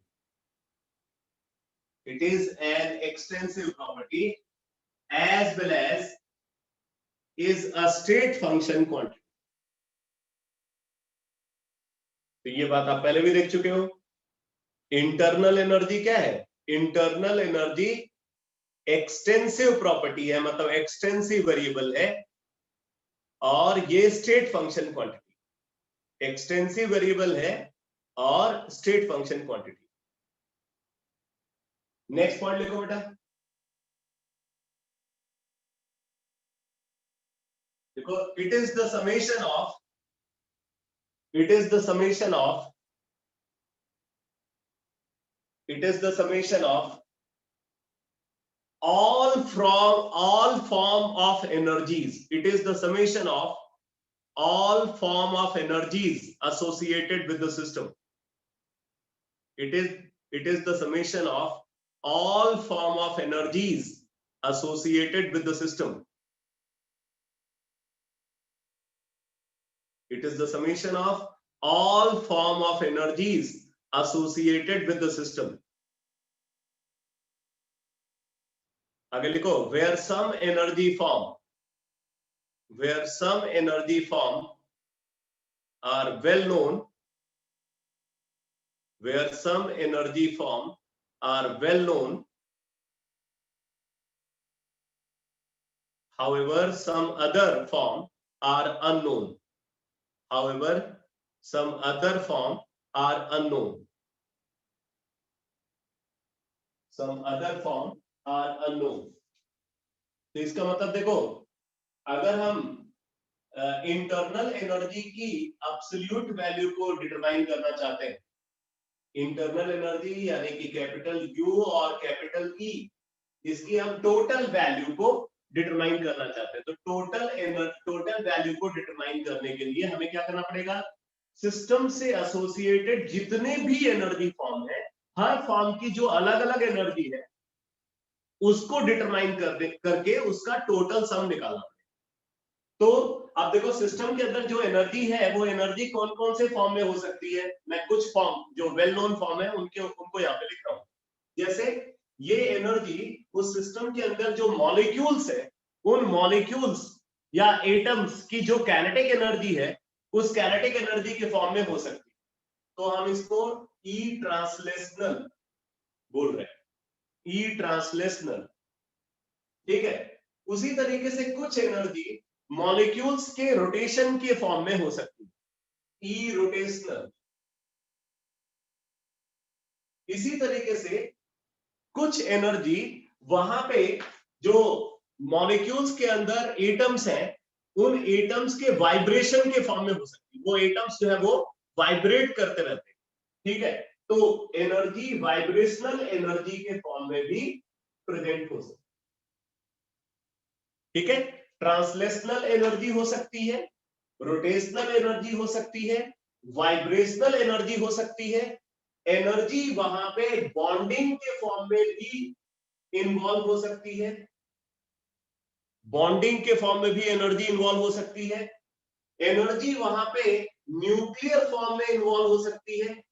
It is an extensive property as well as is a state function quantity. तो ये बात आप पहले भी देख चुके हो। Internal energy क्या है? इंटरनल एनर्जी एक्सटेंसिव प्रॉपर्टी है, मतलब एक्सटेंसिव वेरिएबल है, और ये state function quantity, extensive variable है और state function quantity. Next point लिखो बेटा, देखो, it is the summation of, it is the summation of, it is the summation of all form of energies, it is the summation of all form of energies associated with the system, it is the summation of all form of energies associated with the system, it is the summation of all form of energies associated with the system. आगे लिखो, where some energy form, where some energy form are well known, where some energy form are well known, however some other form are unknown. However some other form are unknown. Some other form are unknown. तो इसका मतलब देखो, अगर हम internal energy की absolute value को determine करना चाहते हैं, इंटरनल एनर्जी यानी कि कैपिटल यू और कैपिटल ई, इसकी हम टोटल वैल्यू को डिटरमाइन करना चाहते हैं, तो टोटल वैल्यू को डिटरमाइन करने के लिए हमें क्या करना पड़ेगा, सिस्टम से एसोसिएटेड जितने भी एनर्जी फॉर्म है, हर फॉर्म की जो अलग अलग एनर्जी है उसको डिटरमाइन करके उसका टोटल सम निकालना। तो अब देखो सिस्टम के अंदर जो एनर्जी है वो एनर्जी कौन कौन से फॉर्म में हो सकती है, मैं कुछ फॉर्म जो वेल नोन फॉर्म है उनको यहाँ पे लिख रहा हूं। जैसे ये एनर्जी उस सिस्टम के अंदर जो मॉलिक्यूल्स है, उन मॉलिक्यूल्स या एटम्स की जो काइनेटिक एनर्जी है, उस काइनेटिक एनर्जी के फॉर्म में हो सकती है। तो हम इसको ई ट्रांसलेशनल बोल रहे हैं, ई ट्रांसलेशनल, ठीक है। उसी तरीके से कुछ एनर्जी मॉलिक्यूल्स के रोटेशन के फॉर्म में हो सकती है, ई रोटेशनल। इसी तरीके से कुछ एनर्जी वहां पे जो मॉलिक्यूल्स के अंदर एटम्स हैं, उन एटम्स के वाइब्रेशन के फॉर्म में हो सकती है, वो एटम्स जो है वो वाइब्रेट करते रहते हैं, ठीक है। तो एनर्जी वाइब्रेशनल एनर्जी के फॉर्म में भी प्रेजेंट हो सकती है, ठीक है। ट्रांसलेशनल एनर्जी हो सकती है, रोटेशनल एनर्जी हो सकती है, वाइब्रेशनल एनर्जी हो सकती है। एनर्जी वहां पे बॉन्डिंग के फॉर्म में भी इन्वॉल्व हो सकती है, बॉन्डिंग के फॉर्म में भी एनर्जी इन्वॉल्व हो सकती है। एनर्जी वहां पे न्यूक्लियर फॉर्म में इन्वॉल्व हो सकती है।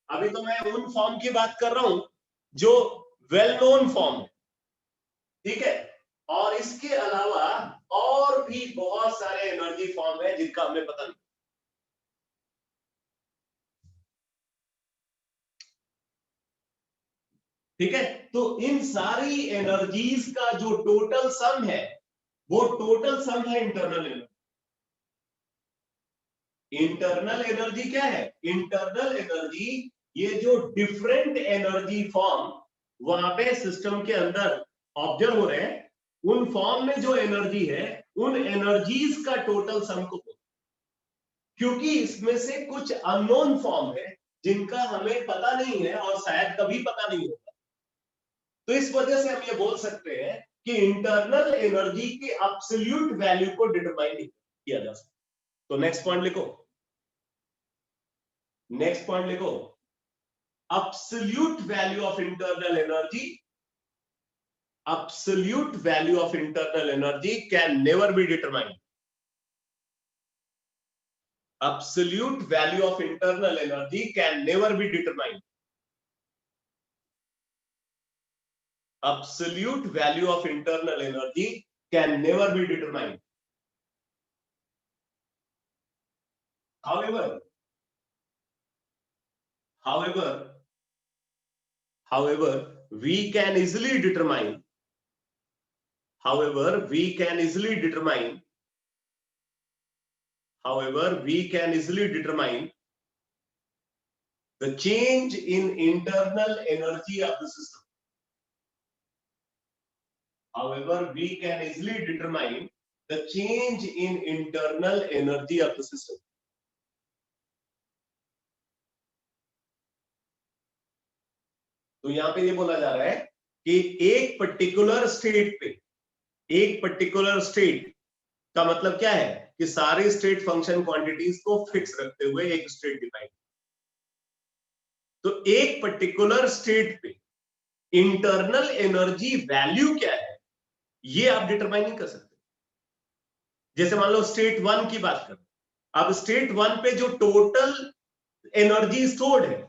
अभी तो मैं उन फॉर्म की बात कर रहा हूं जो वेल नोन फॉर्म है, ठीक है। और इसके अलावा और भी बहुत सारे एनर्जी फॉर्म है जिनका हमें पता नहीं, ठीक है। तो इन सारी एनर्जीज का जो टोटल सम है, वो टोटल सम है इंटरनल एनर्जी। इंटरनल एनर्जी क्या है, इंटरनल एनर्जी ये जो डिफरेंट एनर्जी फॉर्म वहां पे सिस्टम के अंदर ऑब्जर्व हो रहे हैं, उन फॉर्म में जो एनर्जी है, उन एनर्जीज का टोटल सम को, क्योंकि इसमें से कुछ अननोन फॉर्म है जिनका हमें पता नहीं है और शायद कभी पता नहीं होगा। तो इस वजह से हम ये बोल सकते हैं कि इंटरनल एनर्जी की एब्सोल्यूट वैल्यू को डिटरमाइन किया जा सकता। तो नेक्स्ट पॉइंट लिखो, नेक्स्ट पॉइंट लिखो, absolute value of internal energy, absolute value of internal energy can never be determined. Absolute value of internal energy can never be determined. Absolute value of internal energy can never be determined. However, we can easily determine, however, we can easily determine the change in internal energy of the system. However, we can easily determine the change in internal energy of the system. तो यहां पे ये बोला जा रहा है कि एक पर्टिकुलर स्टेट पे, एक पर्टिकुलर स्टेट का मतलब क्या है कि सारे स्टेट फंक्शन क्वांटिटीज को फिक्स रखते हुए एक स्टेट डिफाइन। तो एक पर्टिकुलर स्टेट पे इंटरनल एनर्जी वैल्यू क्या है, ये आप डिटरमाइन नहीं कर सकते। जैसे मान लो स्टेट 1 की बात करें, अब स्टेट 1 पे जो टोटल एनर्जी स्टोर्ड है,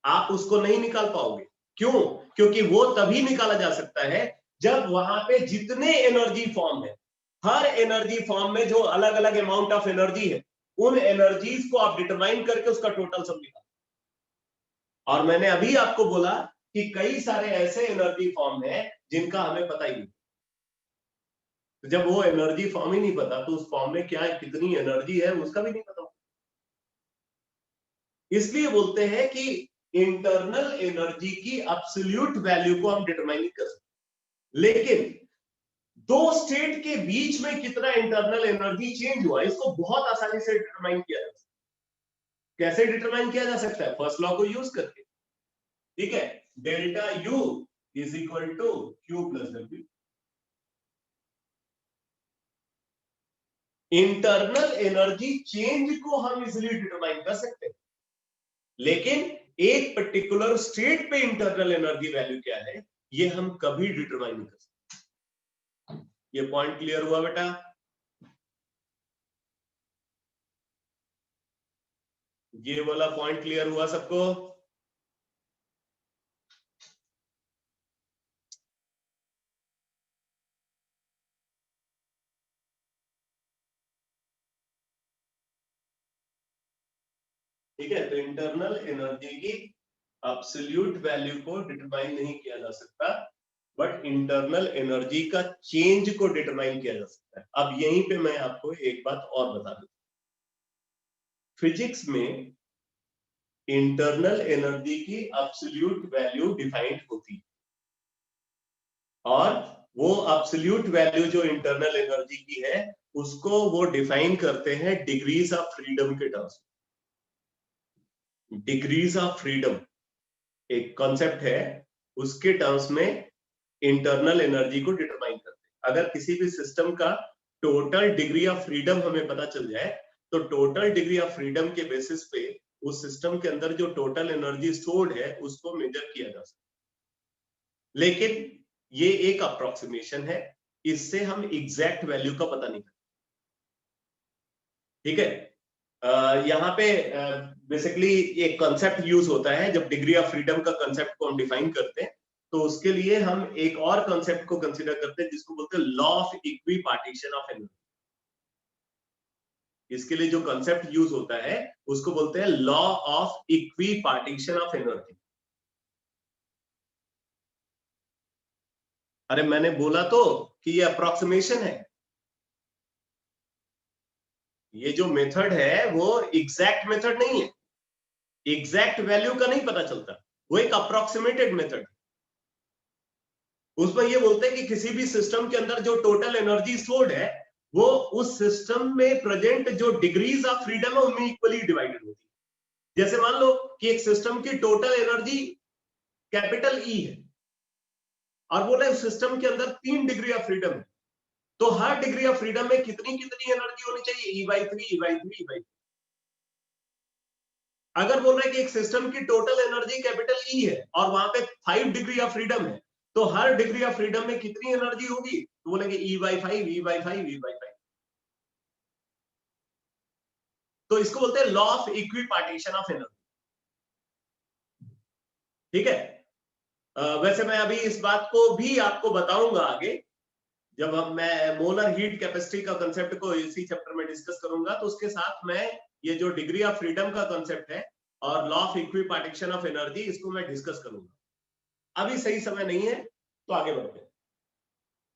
आप उसको नहीं निकाल पाओगे। क्यों? क्योंकि वो तभी निकाला जा सकता है जब वहां पे जितने एनर्जी फॉर्म है, हर एनर्जी फॉर्म में जो अलग अलग अमाउंट ऑफ एनर्जी है, उन एनर्जीज को आप डिटरमाइन करके उसका टोटल सम निकालो। और मैंने अभी आपको बोला कि कई सारे ऐसे एनर्जी फॉर्म है जिनका हमें पता ही नहीं। तो जब वो एनर्जी फॉर्म ही नहीं पता तो उस फॉर्म में क्या कितनी एनर्जी है उसका भी नहीं पता। इसलिए बोलते हैं कि इंटरनल एनर्जी की एब्सोल्यूट वैल्यू को हम डिटरमाइन नहीं कर सकते, लेकिन दो स्टेट के बीच में कितना इंटरनल एनर्जी चेंज हुआ इसको बहुत आसानी से डिटरमाइन किया जा सकता है। कैसे डिटरमाइन किया जा सकता है? फर्स्ट लॉ को यूज करके। ठीक है, delta U is equal to Q plus W. Internal energy change को हम इजिली डिटरमाइन कर सकते हैं, लेकिन एक पर्टिकुलर स्टेट पे इंटरनल एनर्जी वैल्यू क्या है ये हम कभी डिटरमाइन नहीं कर सकते। ये पॉइंट क्लियर हुआ बेटा? ये वाला पॉइंट क्लियर हुआ सबको? ठीक है, तो इंटरनल एनर्जी की एब्सोल्यूट वैल्यू को डिटरमाइन नहीं किया जा सकता, बट इंटरनल एनर्जी का चेंज को डिटरमाइन किया जा सकता है। अब यहीं पे मैं आपको एक बात और बता दूं, फिजिक्स में इंटरनल एनर्जी की एब्सोल्यूट वैल्यू डिफाइंड होती है, और वो एब्सोल्यूट वैल्यू जो इंटरनल एनर्जी की है उसको वो डिफाइन करते हैं डिग्रीज ऑफ फ्रीडम के टर्म्स। डिग्रीज ऑफ फ्रीडम एक कॉन्सेप्ट है, उसके टर्म्स में इंटरनल एनर्जी को डिटरमाइन करते हैं। अगर किसी भी सिस्टम का टोटल डिग्री ऑफ फ्रीडम हमें पता चल जाए तो टोटल डिग्री ऑफ फ्रीडम के बेसिस पे उस सिस्टम के अंदर जो टोटल एनर्जी स्टोर्ड है उसको मेजर किया जा सकता है। लेकिन ये एक अप्रोक्सीमेशन है, इससे हम एग्जैक्ट वैल्यू का पता नहीं करते। ठीक है, यहाँ पे बेसिकली एक कॉन्सेप्ट यूज होता है जब डिग्री ऑफ फ्रीडम का कॉन्सेप्ट को हम डिफाइन करते हैं, तो उसके लिए हम एक और कॉन्सेप्ट को कंसीडर करते हैं जिसको बोलते हैं law of equi partition of energy. इसके लिए जो कॉन्सेप्ट यूज होता है उसको बोलते हैं law of equi partition of energy. अरे मैंने बोला तो कि ये अप्रोक्सीमेशन है, ये जो मेथड है वो एग्जैक्ट मेथड नहीं है, एग्जैक्ट वैल्यू का नहीं पता चलता, वो एक अप्रोक्सीमेटेड मेथड। उसमें ये बोलते हैं कि किसी भी सिस्टम के अंदर जो टोटल एनर्जी स्टोर्ड है वो उस सिस्टम में प्रेजेंट जो डिग्रीज ऑफ फ्रीडम है उनमें इक्वली डिवाइडेड होती है। जैसे मान लो कि एक सिस्टम की टोटल एनर्जी कैपिटल ई है और बोले उस सिस्टम के अंदर 3 डिग्री ऑफ फ्रीडम है, तो हर डिग्री ऑफ फ्रीडम में कितनी कितनी एनर्जी होनी चाहिए? E/3 E/3 E/3। अगर बोल रहे हैं कि एक सिस्टम की टोटल एनर्जी कैपिटल ई है और वहां पे 5 डिग्री ऑफ फ्रीडम है, तो हर डिग्री ऑफ फ्रीडम में कितनी एनर्जी होगी? तो बोलेंगे E/5 E/5 E/5। तो इसको बोलते हैं law of equi partition of energy. ठीक है, वैसे मैं अभी इस बात को भी आपको बताऊंगा आगे, जब हम मैं मोलर हीट कैपेसिटी का कंसेप्ट को इसी चैप्टर में डिस्कस करूंगा, तो उसके साथ मैं ये जो डिग्री ऑफ फ्रीडम का कंसेप्ट है और law of equi partition of energy इसको मैं डिस्कस करूंगा। अभी सही समय नहीं है, तो आगे बढ़ते हैं।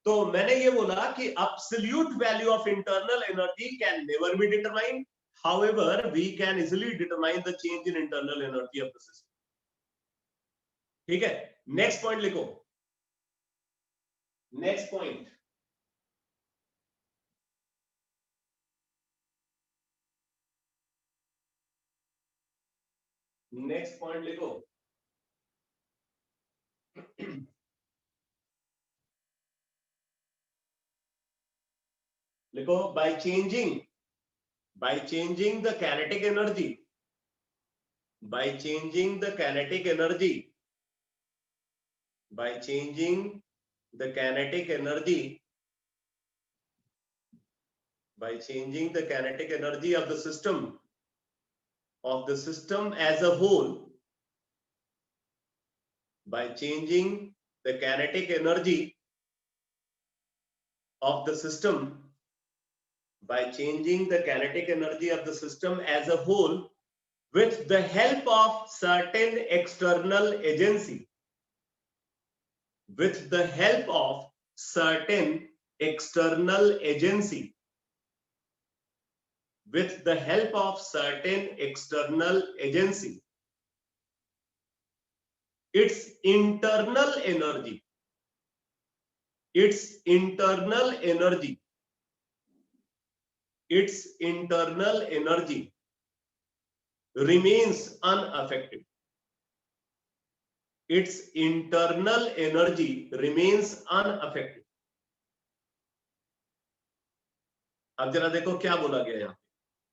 तो मैंने ये बोला कि absolute value of internal energy can never be determined, however we can easily determine the change in internal energy of the system. ठीक है, नेक्स्ट पॉइंट लिखो। नेक्स्ट पॉइंट, नेक्स्ट पॉइंट लिखो। लिखो, by changing the kinetic energy, by changing the kinetic energy, by changing the kinetic energy, by changing the kinetic energy of the system as a whole, by changing the kinetic energy of the system, by changing the kinetic energy of the system as a whole, with the help of certain external agency, with the help of certain external agency, with the help of certain external agency, its internal energy, its internal energy, its internal energy remains unaffected. Its internal energy remains unaffected. अब जरा देखो क्या बोला गया यहाँ,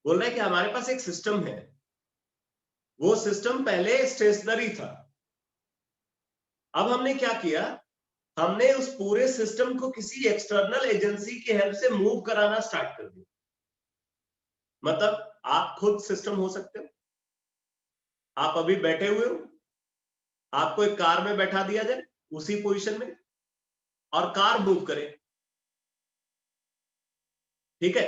बोल रहा है कि हमारे पास एक सिस्टम है, वो सिस्टम पहले स्टेशनरी था, अब हमने क्या किया, हमने उस पूरे सिस्टम को किसी एक्सटर्नल एजेंसी की हेल्प से मूव कराना स्टार्ट कर दिया। मतलब आप खुद सिस्टम हो सकते हो, आप अभी बैठे हुए हो, आपको एक कार में बैठा दिया जाए उसी पोजीशन में और कार मूव करे, ठीक है।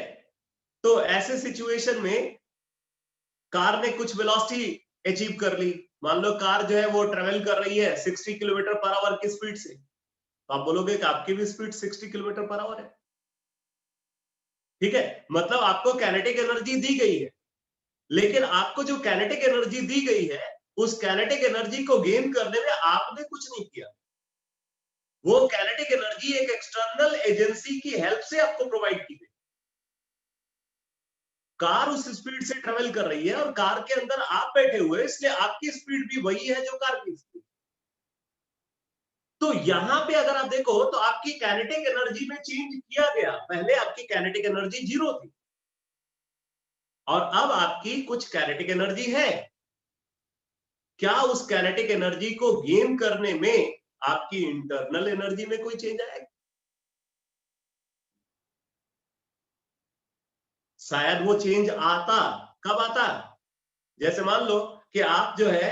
तो ऐसे सिचुएशन में कार ने कुछ वेलोसिटी अचीव कर ली, मान लो कार जो है वो ट्रेवल कर रही है 60 किलोमीटर पर आवर की स्पीड से, तो आप बोलोगे कि आपकी भी स्पीड 60 किलोमीटर पर आवर है, ठीक है। मतलब आपको काइनेटिक एनर्जी दी गई है, लेकिन आपको जो काइनेटिक एनर्जी दी गई है उस काइनेटिक एनर्जी को गेन करने में आपने कुछ नहीं किया, वो काइनेटिक एनर्जी एक एक्सटर्नल एजेंसी की हेल्प से आपको प्रोवाइड की गई। कार उस स्पीड से ट्रेवल कर रही है और कार के अंदर आप बैठे हुए, इसलिए आपकी स्पीड भी वही है जो कार की स्पीड। तो यहां पे अगर आप देखो तो आपकी काइनेटिक एनर्जी में चेंज किया गया, पहले आपकी काइनेटिक एनर्जी 0 थी और अब आपकी कुछ काइनेटिक एनर्जी है। क्या उस काइनेटिक एनर्जी को गेन करने में आपकी इंटरनल एनर्जी में कोई चेंज आएगा? शायद वो चेंज आता, कब आता? जैसे मान लो कि आप जो है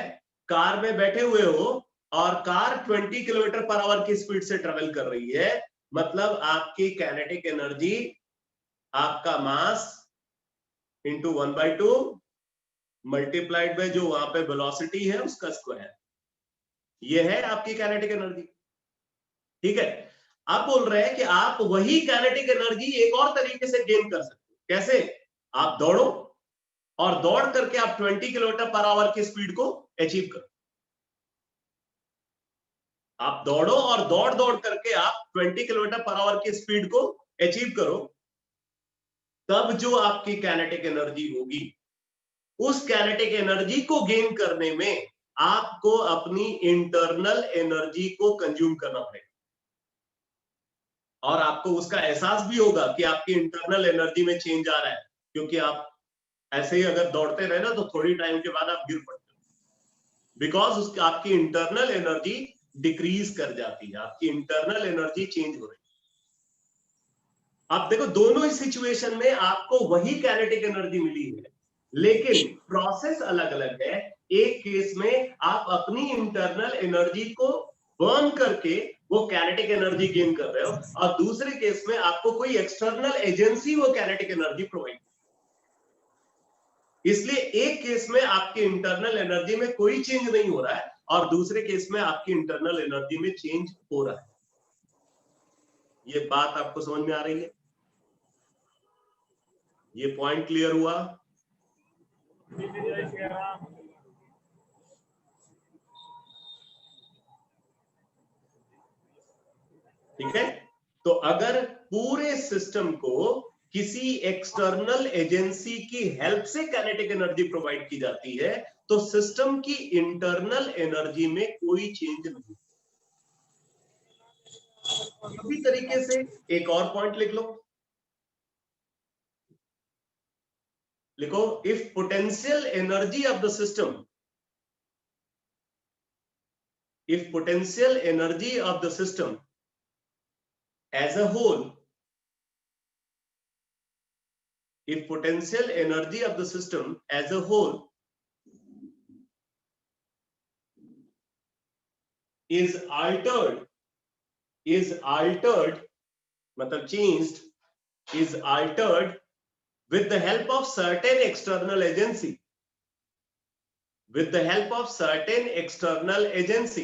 कार में बैठे हुए हो और कार 20 किलोमीटर पर आवर की स्पीड से ट्रेवल कर रही है, मतलब आपकी काइनेटिक एनर्जी आपका मास इंटू 1/2 मल्टीप्लाइड बाय जो वहां पे वेलोसिटी है उसका स्क्वायर, ये है आपकी काइनेटिक एनर्जी, ठीक है। आप बोल रहे हैं कि आप वही काइनेटिक एनर्जी एक और तरीके से गेन कर सकते हो। कैसे? आप दौड़ो और दौड़ करके आप 20 किलोमीटर पर आवर की स्पीड को अचीव करो। आप दौड़ो और दौड़ दौड़ करके आप 20 किलोमीटर पर आवर की स्पीड को अचीव करो, तब जो आपकी काइनेटिक एनर्जी होगी, उस काइनेटिक एनर्जी को गेन करने में आपको अपनी इंटरनल एनर्जी को कंज्यूम करना पड़ेगा और आपको उसका एहसास भी होगा कि आपकी इंटरनल एनर्जी में चेंज आ रहा है, क्योंकि आप ऐसे ही अगर दौड़ते रहे ना तो थोड़ी टाइम के बाद आप गिर पड़ते हो, बिकॉज उसकी आपकी इंटरनल एनर्जी डिक्रीज कर जाती है, आपकी इंटरनल एनर्जी चेंज हो रही है। आप देखो दोनों ही सिचुएशन में आपको वही काइनेटिक एनर्जी मिली है, लेकिन प्रोसेस अलग अलग है। एक केस में आप अपनी इंटरनल एनर्जी को बर्न करके वो काइनेटिक एनर्जी गेन कर रहे हो और दूसरे केस में आपको कोई एक्सटर्नल एजेंसी वो काइनेटिक एनर्जी प्रोवाइड, इसलिए एक केस में आपकी इंटरनल एनर्जी में कोई चेंज नहीं हो रहा है और दूसरे केस में आपकी इंटरनल एनर्जी में चेंज हो रहा है। ये बात आपको समझ में आ रही है? ये पॉइंट क्लियर हुआ? ठीक है। तो अगर पूरे सिस्टम को किसी एक्सटर्नल एजेंसी की हेल्प से काइनेटिक एनर्जी प्रोवाइड की जाती है तो सिस्टम की इंटरनल एनर्जी में कोई चेंज नहीं। इसी तरीके से एक और पॉइंट लिख लो, लिखो if potential energy of the system, if potential energy of the system as a whole, if potential energy of the system as a whole is altered matlab changed, is altered with the help of certain external agency, with the help of certain external agency,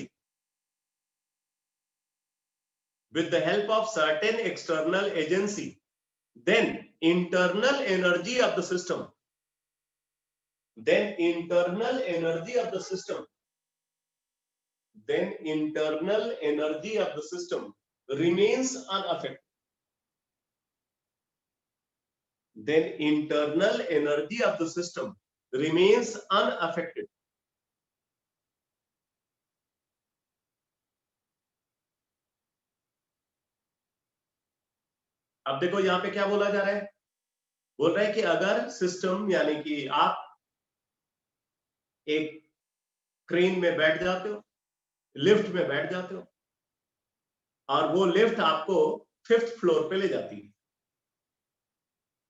with the help of certain external agency, then internal energy of the system, then internal energy of the system, then internal energy of the system remains unaffected. Then internal energy of the system remains unaffected. अब देखो यहां पे क्या बोला जा रहा है, बोल रहा है कि अगर सिस्टम यानी कि आप एक क्रेन में बैठ जाते हो, लिफ्ट में बैठ जाते हो और वो लिफ्ट आपको 5th फ्लोर पे ले जाती है,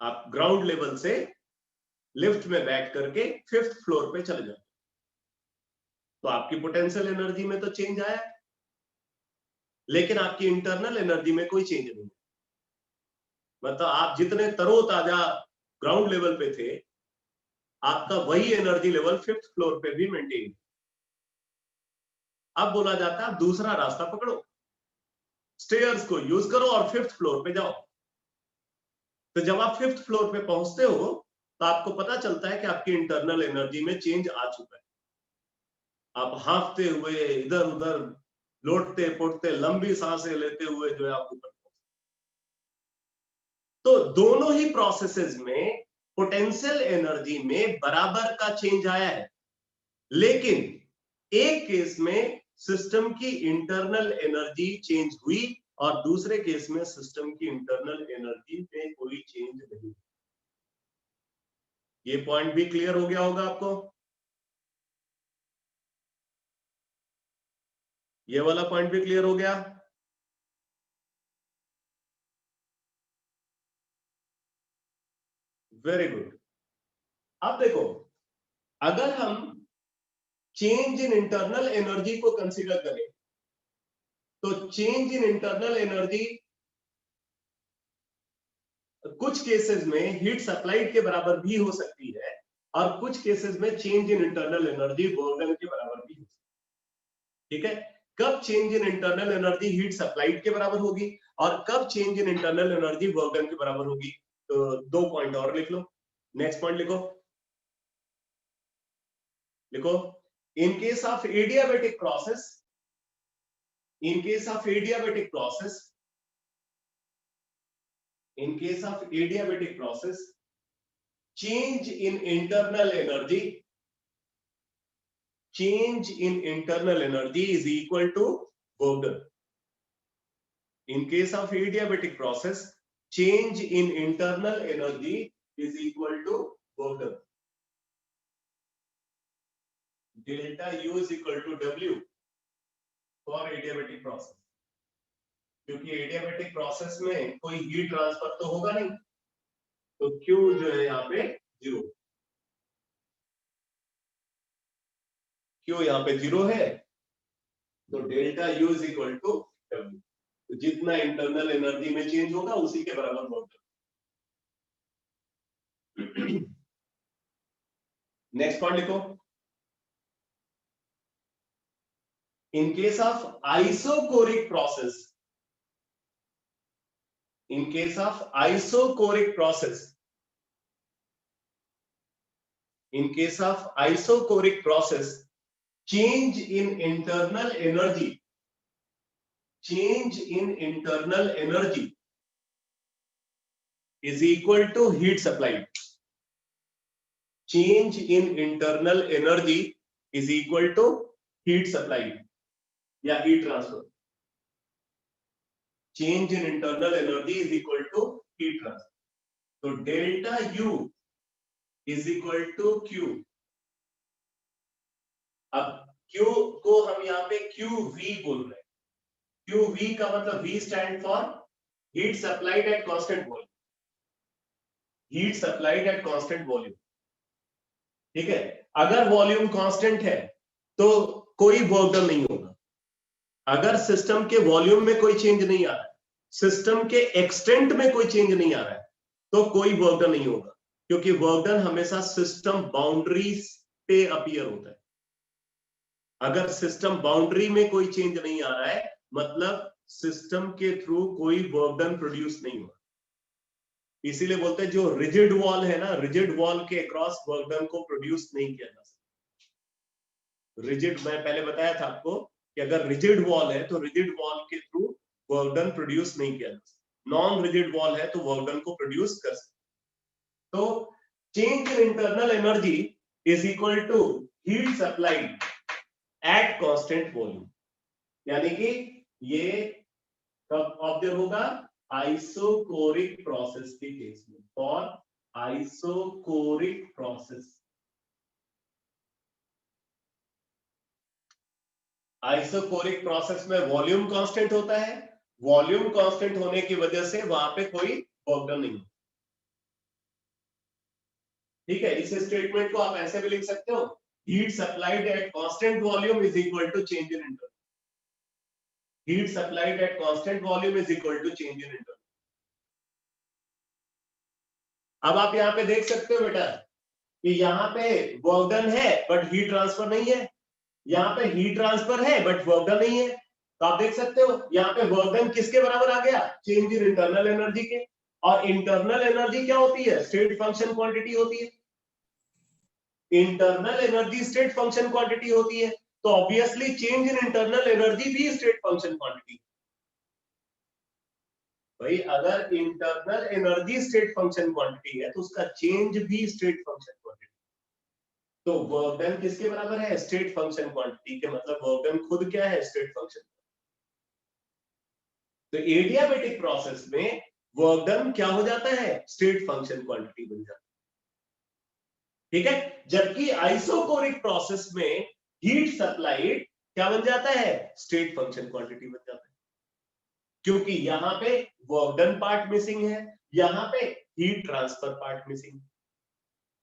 आप ग्राउंड लेवल से लिफ्ट में बैठ करके 5th फ्लोर पे चले जाते, तो आपकी पोटेंशियल एनर्जी में तो चेंज आया, लेकिन आपकी इंटरनल एनर्जी में कोई चेंज नहीं। मतलब आप जितने तरोताजा ग्राउंड लेवल पे थे, आपका वही एनर्जी लेवल 5th फ्लोर पे भी मेंटेन। अब बोला जाता है दूसरा रास्ता पकड़ो, स्टेयर्स को यूज करो और 5th फ्लोर पे जाओ। तो जब आप 5th फ्लोर पे पहुंचते हो तो आपको पता चलता है कि आपकी इंटरनल एनर्जी में चेंज आ चुका है। आप हाँफते हुए इधर उधर लौटते पुटते लंबी सांसें लेते हुए जो है आप ऊपर, तो दोनों ही प्रोसेसेस में पोटेंशियल एनर्जी में बराबर का चेंज आया है, लेकिन एक केस में सिस्टम की इंटरनल एनर्जी चेंज हुई और दूसरे केस में सिस्टम की इंटरनल एनर्जी में कोई चेंज नहीं। ये पॉइंट भी क्लियर हो गया होगा आपको, ये वाला पॉइंट भी क्लियर हो गया। Very good. अब देखो, अगर हम चेंज इन इंटरनल एनर्जी को कंसीडर करें तो चेंज इन इंटरनल एनर्जी कुछ केसेस में हीट सप्लाइड के बराबर भी हो सकती है और कुछ केसेस में change in internal energy work done के बराबर भी हो सकती है। ठीक है, कब change in internal energy heat supplied के बराबर होगी और कब change in internal energy work done के बराबर होगी, तो 2 पॉइंट और लिख लो। नेक्स्ट पॉइंट लिखो, लिखो in case of adiabatic process, in case of adiabatic process, in case of adiabatic process, change in internal energy, change in internal energy is equal to work done. In case of adiabatic process, change in internal energy is equal to work done. Delta U is equal to W for adiabatic process, क्योंकि adiabatic process में कोई heat transfer तो होगा नहीं, तो Q जो है यहाँ पे 0, Q यहाँ पे 0 है, तो delta U is equal to W, तो जितना इंटरनल एनर्जी में चेंज होगा उसी के बराबर होगा। नेक्स्ट पॉइंट लिखो, in case of isochoric process, in case of isocoric process, in case of isocoric process, change in internal energy, change in internal energy is equal to heat supplied, change in internal energy is equal to heat supplied या heat transfer, change in internal energy is equal to heat transfer, तो delta U is equal to Q। अब Q को हम यहाँ पे QV बोल रहे हैं, QV का मतलब V stand for heat supplied at constant volume, heat supplied at constant volume. ठीक है, अगर वॉल्यूम कांस्टेंट है तो कोई वर्क डन नहीं होगा, अगर सिस्टम के वॉल्यूम में कोई चेंज नहीं आ रहा है, सिस्टम के एक्सटेंट में कोई चेंज नहीं आ रहा है, तो कोई वर्क डन नहीं होगा, क्योंकि वर्क डन हमेशा सिस्टम बाउंड्रीज पे अपीयर होता है। अगर सिस्टम बाउंड्री में कोई चेंज नहीं आ रहा है, मतलब सिस्टम के थ्रू कोई वर्क डन प्रोड्यूस नहीं हुआ। इसीलिए बोलते हैं जो रिजिड वॉल है ना, रिजिड वॉल के अक्रॉस वर्क डन को प्रोड्यूस नहीं किया जा सकता। रिजिड, मैं पहले बताया था आपको कि अगर रिजिड वॉल है तो रिजिड वॉल के थ्रू वर्क डन प्रोड्यूस नहीं किया जा सकता। नॉन रिजिड वॉल है तो वर्क डन को प्रोड्यूस कर सकते। तो change in internal energy is equal to heat supplied at constant volume, यानी कि ये कब ऑब्जर्व होगा? आइसोकोरिक प्रोसेस के केस में। For isochoric process, isochoric process में वॉल्यूम कांस्टेंट होता है। वॉल्यूम कांस्टेंट होने की वजह से वहां पे कोई वर्क डन नहीं। ठीक है, इस स्टेटमेंट को आप ऐसे भी लिख सकते हो, heat supplied at constant volume is equal to change in internal, heat supplied at constant volume is equal to change in internal. अब आप यहाँ पे देख सकते हो बेटा कि यहाँ पे वर्क डन है बट हीट ट्रांसफर नहीं है, यहाँ पे हीट ट्रांसफर है बट वर्क डन नहीं है। तो आप देख सकते हो यहाँ पे वर्क डन किसके बराबर आ गया? चेंज इन इंटरनल एनर्जी के। और इंटरनल एनर्जी क्या होती है? स्टेट फंक्शन क्वांटिटी होती है। Internal energy state function quantity होती है, तो obviously change in internal energy भी स्टेट फंक्शन क्वांटिटी। भाई अगर internal energy state function quantity है तो उसका चेंज भी स्टेट फंक्शन क्वांटिटी। तो वर्क डन किसके बराबर है? स्टेट फंक्शन क्वांटिटी के, मतलब वर्क डन खुद क्या है? State function. तो एडियाबैटिक प्रोसेस में वर्क डन क्या हो जाता है? स्टेट फंक्शन क्वांटिटी बन जाता है। ठीक है, जबकि आइसोकोरिक प्रोसेस में हीट सप्लाइड क्या बन जाता है? स्टेट फंक्शन क्वांटिटी बन जाता है, क्योंकि यहाँ पे वर्क डन पार्ट मिसिंग है, यहाँ पे हीट ट्रांसफर पार्ट मिसिंग।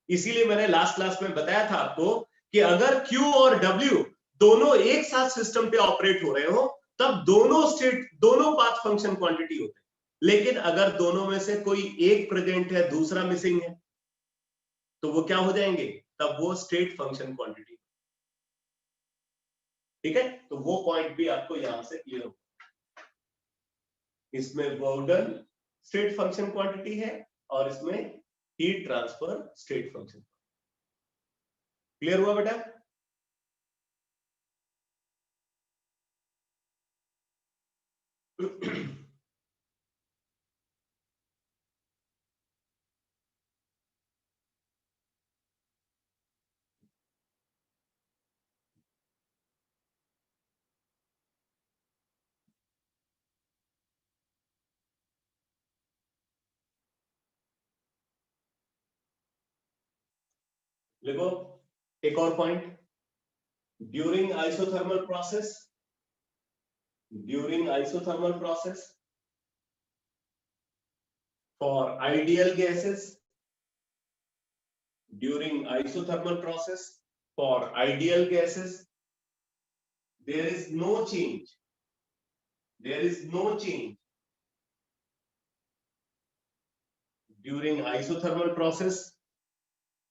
इसीलिए मैंने लास्ट क्लास में बताया था आपको कि अगर Q और W दोनों एक साथ सिस्टम पे ऑपरेट हो रहे हो तब दोनों स्टेट, दोनों पाथ फंक्शन क्वांटिटी होते हैं। लेकिन अगर दोनों में से कोई एक प्रेजेंट है, दूसरा मिसिंग है, तो वो क्या हो जाएंगे? तब वो स्टेट फंक्शन क्वांटिटी। ठीक है, तो वो पॉइंट भी आपको यहां से क्लियर हो। इसमें work done state function quantity है और इसमें heat transfer state function. Clear हुआ बेटा? देखो एक और point, during isothermal process, during isothermal process for ideal gases, during isothermal process for ideal gases there is no change, there is no change during isothermal process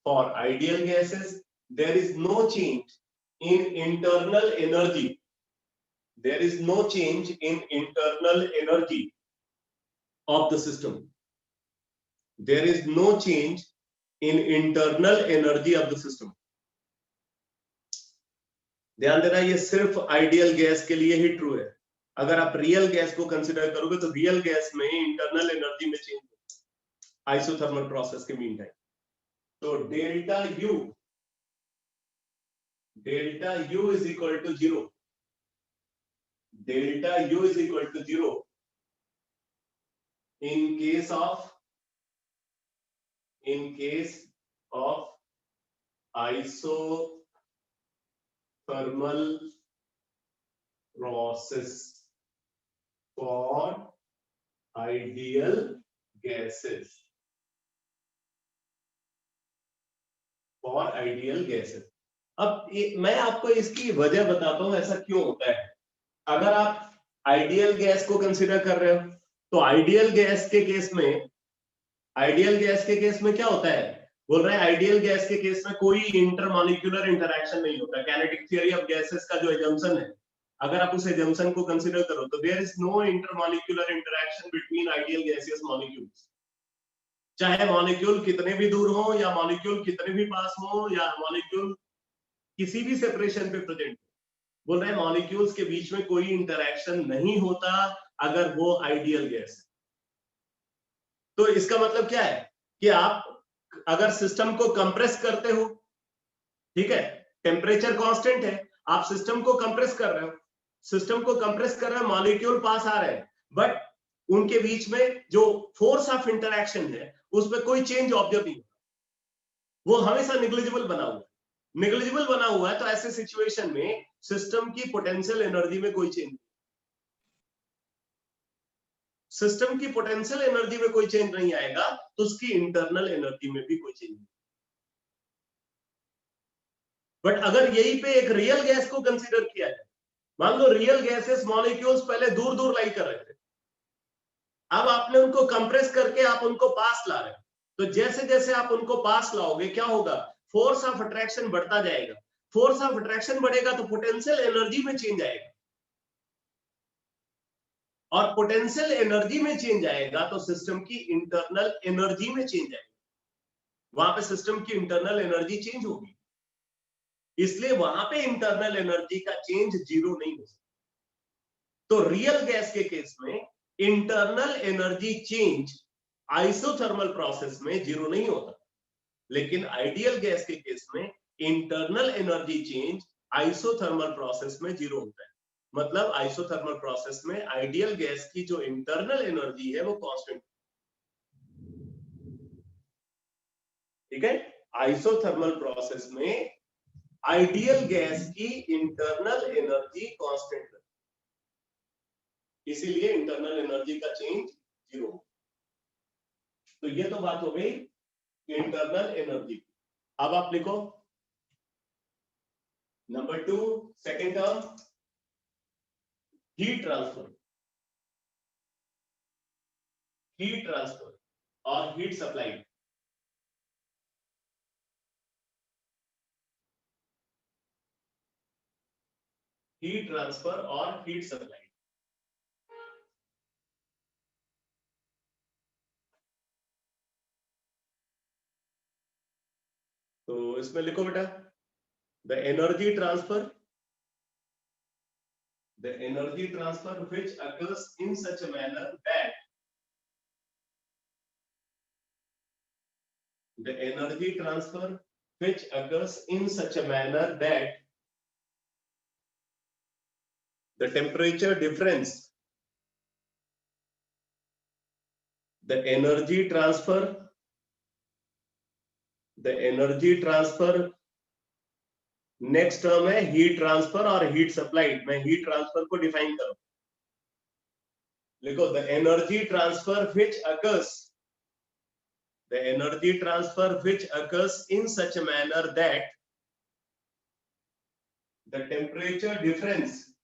for ideal gases there is no change in internal energy, there is no change in internal energy of the system, there is no change in internal energy of the system। ध्यान देना ये सिर्फ ideal gas के लिए ही true है। अगर आप real gas को कंसीडर करोगे तो रियल गैस में इंटरनल एनर्जी में चेंज होता है आइसोथर्मल प्रोसेस के मीन टाइम। तो delta U is equal to zero, delta U is equal to zero in case of isothermal process for ideal gases, for ideal gases। अब मैं आपको इसकी वजह बताता हूं ऐसा क्यों होता है। अगर आप आइडियल गैस को कंसीडर कर रहे हो तो आइडियल गैस के केस में क्या होता है? बोल रहे हैं आइडियल गैस के केस में कोई इंटरमॉलिक्यूलर इंटरैक्शन नहीं होता। काइनेटिक थ्योरी ऑफ गैसेस का जो एजम्पशन है, अगर आप उस एजम्पशन को कंसीडर करो तो there is no intermolecular interaction between ideal gaseous molecules. चाहे मॉलिक्यूल कितने भी दूर हो या मॉलिक्यूल कितने भी पास हो या मॉलिक्यूल किसी भी सेपरेशन पे प्रेजेंट हो, बोल रहे हैं मॉलिक्यूल्स के बीच में कोई इंटरैक्शन नहीं होता अगर वो आइडियल गैस है। तो इसका मतलब क्या है कि आप अगर सिस्टम को कंप्रेस करते हो, ठीक है, टेम्परेचर कांस्टेंट है, आप सिस्टम को कंप्रेस कर रहे हो, सिस्टम को कंप्रेस कर रहे हो, मॉलिक्यूल पास आ रहे हैं, बट उनके बीच में जो फोर्स ऑफ इंटरैक्शन है उसमें कोई चेंज ऑब्जर्व नहीं, वो हमेशा निग्लिजिबल बना हुआ है। निग्लिजिबल बना हुआ है तो ऐसे सिचुएशन में सिस्टम की पोटेंशियल एनर्जी में कोई चेंज नहीं, सिस्टम की पोटेंशियल एनर्जी में कोई चेंज नहीं आएगा तो उसकी इंटरनल एनर्जी में भी कोई चेंज नहीं। बट अगर यहीं पे एक रियल गैस को कंसीडर किया जाए, मान लो रियल गैसेस मॉलिक्यूल्स पहले दूर दूर लाई कर रहे थे, अब आपने उनको कंप्रेस करके आप उनको पास ला रहे हो, तो जैसे जैसे आप उनको पास लाओगे क्या होगा, फोर्स ऑफ अट्रैक्शन बढ़ता जाएगा, फोर्स ऑफ अट्रैक्शन बढ़ेगा तो पोटेंशियल एनर्जी में चेंज आएगा, और पोटेंशियल एनर्जी में चेंज आएगा तो सिस्टम की इंटरनल एनर्जी में चेंज आएगा, वहां पे सिस्टम की इंटरनल एनर्जी चेंज होगी, इसलिए वहां पे इंटरनल एनर्जी का चेंज जीरो नहीं हो सकता। तो रियल गैस के केस में internal energy change isothermal process में जीरो नहीं होता, लेकिन आइडियल गैस के केस में internal energy change isothermal process में जीरो होता है। मतलब आइसोथर्मल प्रोसेस में आइडियल गैस की जो इंटरनल एनर्जी है वो कांस्टेंट, ठीक है, आइसोथर्मल प्रोसेस में आइडियल गैस की इंटरनल एनर्जी कांस्टेंट, इसीलिए इंटरनल एनर्जी का चेंज जीरो। तो ये तो बात हो गई इंटरनल एनर्जी। अब आप लिखो number 2 second term, heat transfer, heat transfer और हीट सप्लाई। हीट ट्रांसफर और हीट सप्लाई। तो इसमें लिखो बेटा, the energy transfer, the energy transfer which occurs in such a manner that the energy transfer which occurs in such a manner that the temperature difference, the energy transfer next term है heat transfer और heat supply. मैं heat transfer को define करूं, लिखो the energy transfer which occurs, the energy transfer which occurs in such a manner that the temperature difference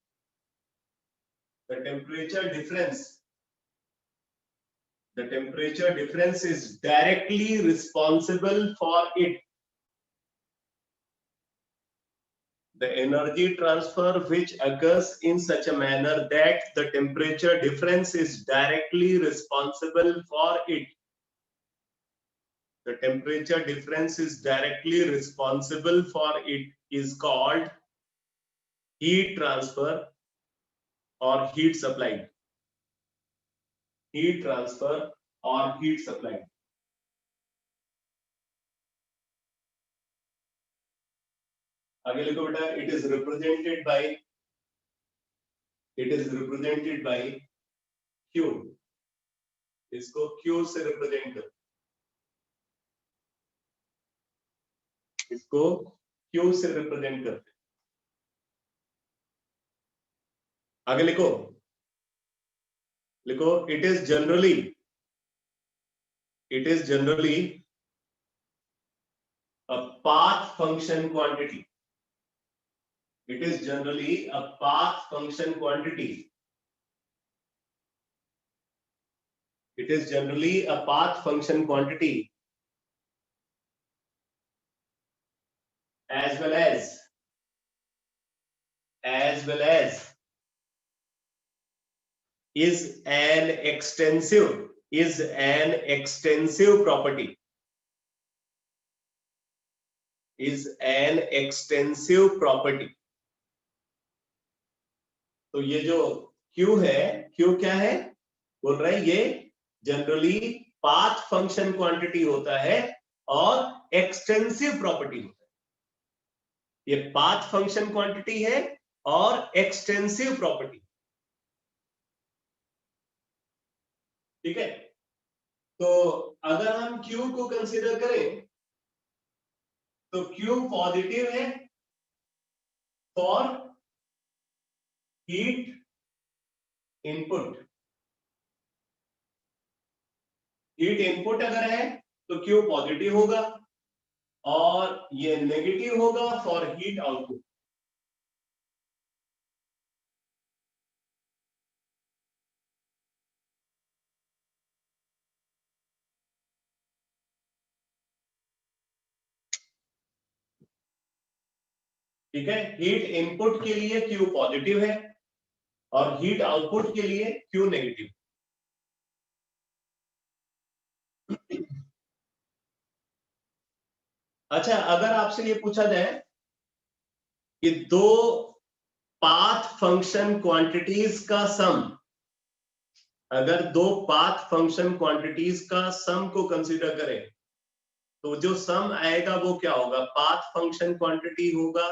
is directly responsible for it. The energy transfer which occurs in such a manner that the temperature difference is directly responsible for it. The temperature difference is directly responsible for it is called heat transfer or heat supply. Heat transfer or heat supply. आगे लिखो बेटा, it is represented by Q. इसको Q से represent करो, इसको Q से represent करते। आगे लिखो it is generally a path function quantity. It is generally a path function quantity. It is generally a path function quantity as well as is an extensive property, तो ये जो Q है, Q क्या है, बोल रहे हैं ये जनरली पाथ फंक्शन क्वांटिटी होता है और एक्सटेंसिव प्रॉपर्टी होता है। ये पाथ फंक्शन क्वांटिटी है और एक्सटेंसिव प्रॉपर्टी, ठीक है। तो अगर हम Q को कंसीडर करें तो Q पॉजिटिव है for heat input, heat input अगर है तो Q पॉजिटिव होगा और ये नेगेटिव होगा फॉर हीट आउटपुट। ठीक है, हीट इनपुट के लिए Q पॉजिटिव है और हीट आउटपुट के लिए Q नेगेटिव। अच्छा, अगर आपसे ये पूछा जाए कि दो पाथ फंक्शन क्वांटिटीज का सम, अगर दो पाथ फंक्शन क्वांटिटीज का सम को कंसीडर करें तो जो सम आएगा वो क्या होगा, पाथ फंक्शन क्वांटिटी होगा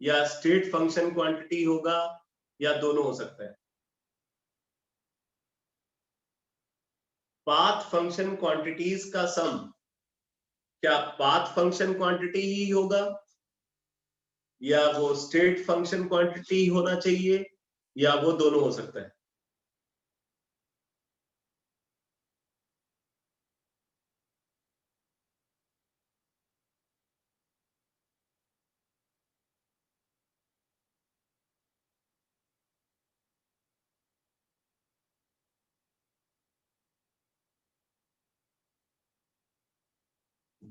या स्टेट फंक्शन क्वांटिटी होगा या दोनों हो सकता है। पाथ फंक्शन क्वांटिटीज का सम क्या पाथ फंक्शन क्वांटिटी ही होगा या वो स्टेट फंक्शन क्वांटिटी होना चाहिए या वो दोनों हो सकता है।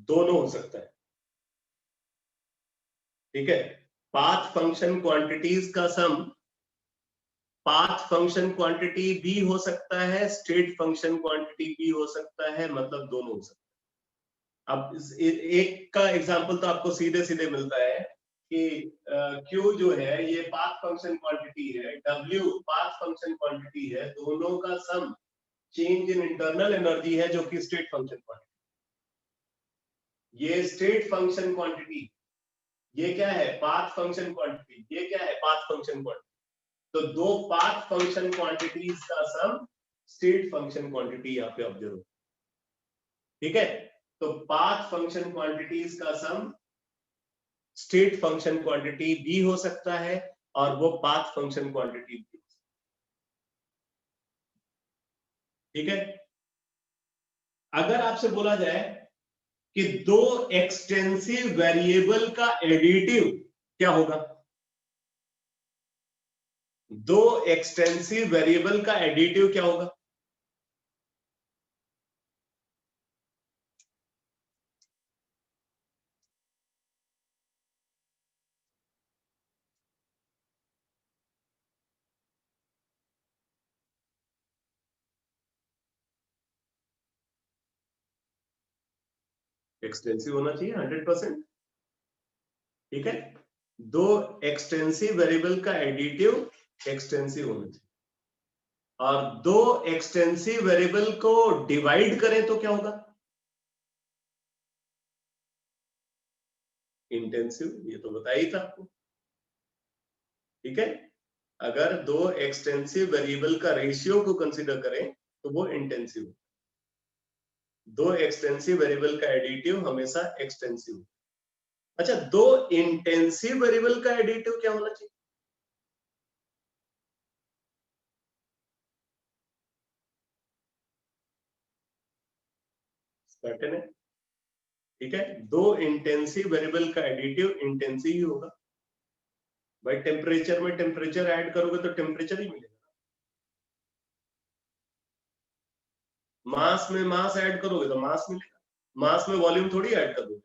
दोनों हो सकता है, ठीक है। पाथ फंक्शन क्वांटिटीज का सम पाथ फंक्शन क्वांटिटी भी हो सकता है, स्टेट फंक्शन क्वांटिटी भी हो सकता है, मतलब दोनों हो सकता है। अब एक का एग्जांपल तो आपको सीधे सीधे मिलता है कि Q जो है ये पाथ फंक्शन क्वांटिटी है, W पाथ फंक्शन क्वांटिटी है, दोनों का sum change in internal energy है जो कि स्टेट फंक्शन क्वांटिटी। ये स्टेट फंक्शन क्वांटिटी, ये क्या है, पाथ फंक्शन क्वांटिटी, ये क्या है, पाथ फंक्शन क्वांटिटी। तो दो पाथ फंक्शन क्वांटिटीज का सम स्टेट फंक्शन क्वांटिटी यहाँ पे ऑब्जर्व, ठीक है। तो पाथ फंक्शन क्वांटिटीज का सम स्टेट फंक्शन क्वांटिटी भी हो सकता है और वो पाथ फंक्शन क्वांटिटी भी, ठीक है। अगर आपसे बोला जाए कि दो एक्सटेंसिव वेरिएबल का एडिटिव क्या होगा, दो एक्सटेंसिव वेरिएबल का एडिटिव क्या होगा, एक्सटेंसिव होना चाहिए 100%, ठीक है। दो एक्सटेंसिव वेरिएबल का एडिटिव एक्सटेंसिव होना चाहिए और दो एक्सटेंसिव वेरिएबल को डिवाइड करें तो क्या होगा, इंटेंसिव। ये तो बताया ही था आपको, ठीक है। अगर दो एक्सटेंसिव वेरिएबल का रेशियो को कंसीडर करें तो वो इंटेंसिव, दो एक्सटेंसिव वेरिएबल का एडिटिव हमेशा एक्सटेंसिव। अच्छा, दो इंटेंसिव वेरिएबल का एडिटिव क्या होना चाहिए, सर्टेन है, ठीक है। दो इंटेंसिव वेरिएबल का एडिटिव इंटेंसिव ही होगा। भाई टेम्परेचर में टेम्परेचर ऐड करोगे तो टेम्परेचर ही मिलेगा, मास में मास ऐड करोगे तो मास मिलेगा, मास में वॉल्यूम थोड़ी ऐड कर दोगे।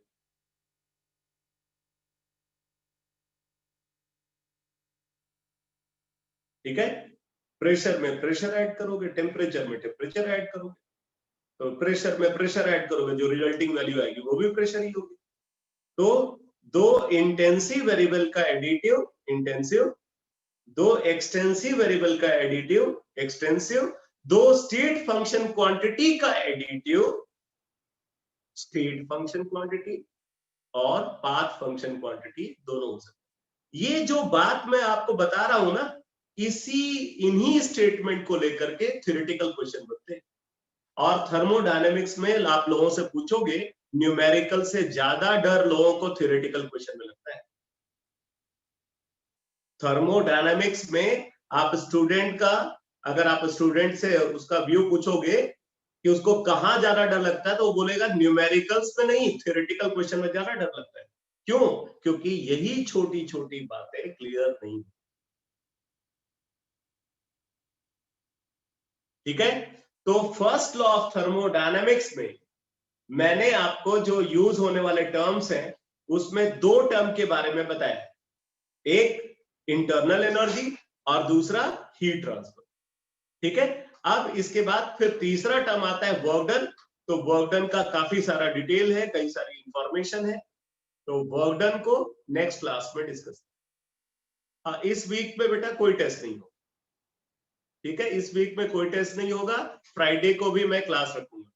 ठीक है, प्रेशर में प्रेशर ऐड करोगे, टेम्परेचर में टेम्परेचर ऐड करोगे, तो प्रेशर में प्रेशर ऐड करोगे, जो रिजल्टिंग वैल्यू आएगी वो भी प्रेशर ही होगी। तो दो इंटेंसिव वेरिएबल का एडिटिव इंटेंसिव, दो एक्सटेंसिव वेरिएबल का एडिटिव एक्सटेंसिव, दो स्टेट फंक्शन क्वांटिटी का एडिटिव स्टेट फंक्शन क्वांटिटी, और पाथ फंक्शन क्वांटिटी दोनों हो सकते। ये जो बात मैं आपको बता रहा हूं ना, इन्हीं स्टेटमेंट को लेकर के थ्योरेटिकल क्वेश्चन बनते हैं। और थर्मोडायनेमिक्स में आप लोगों से पूछोगे, न्यूमेरिकल से ज्यादा डर लोगों को थ्योरेटिकल क्वेश्चन में लगता है। थर्मोडायनेमिक्स में आप स्टूडेंट का, अगर आप स्टूडेंट से उसका व्यू पूछोगे कि उसको कहां ज्यादा डर लगता है, तो वो बोलेगा न्यूमेरिकल्स में नहीं, थ्योरेटिकल क्वेश्चन में ज्यादा डर लगता है। क्यों? क्योंकि यही छोटी छोटी बातें क्लियर नहीं। ठीक है, तो फर्स्ट लॉ ऑफ थर्मोडायनेमिक्स में मैंने आपको जो यूज होने वाले टर्म्स हैं उसमें दो टर्म के बारे में बताया, एक इंटरनल एनर्जी और दूसरा हीट ट्रांसफर। ठीक है, अब इसके बाद फिर तीसरा टर्म आता है वर्क डन। तो वर्क डन का काफी सारा डिटेल है, कई सारी इंफॉर्मेशन है, तो वर्क डन को नेक्स्ट क्लास में डिस्कस। हाँ, इस वीक में बेटा कोई टेस्ट नहीं होगा। ठीक है, इस वीक में कोई टेस्ट नहीं होगा, फ्राइडे को भी मैं क्लास रखूंगा।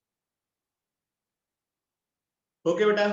ओके बेटा।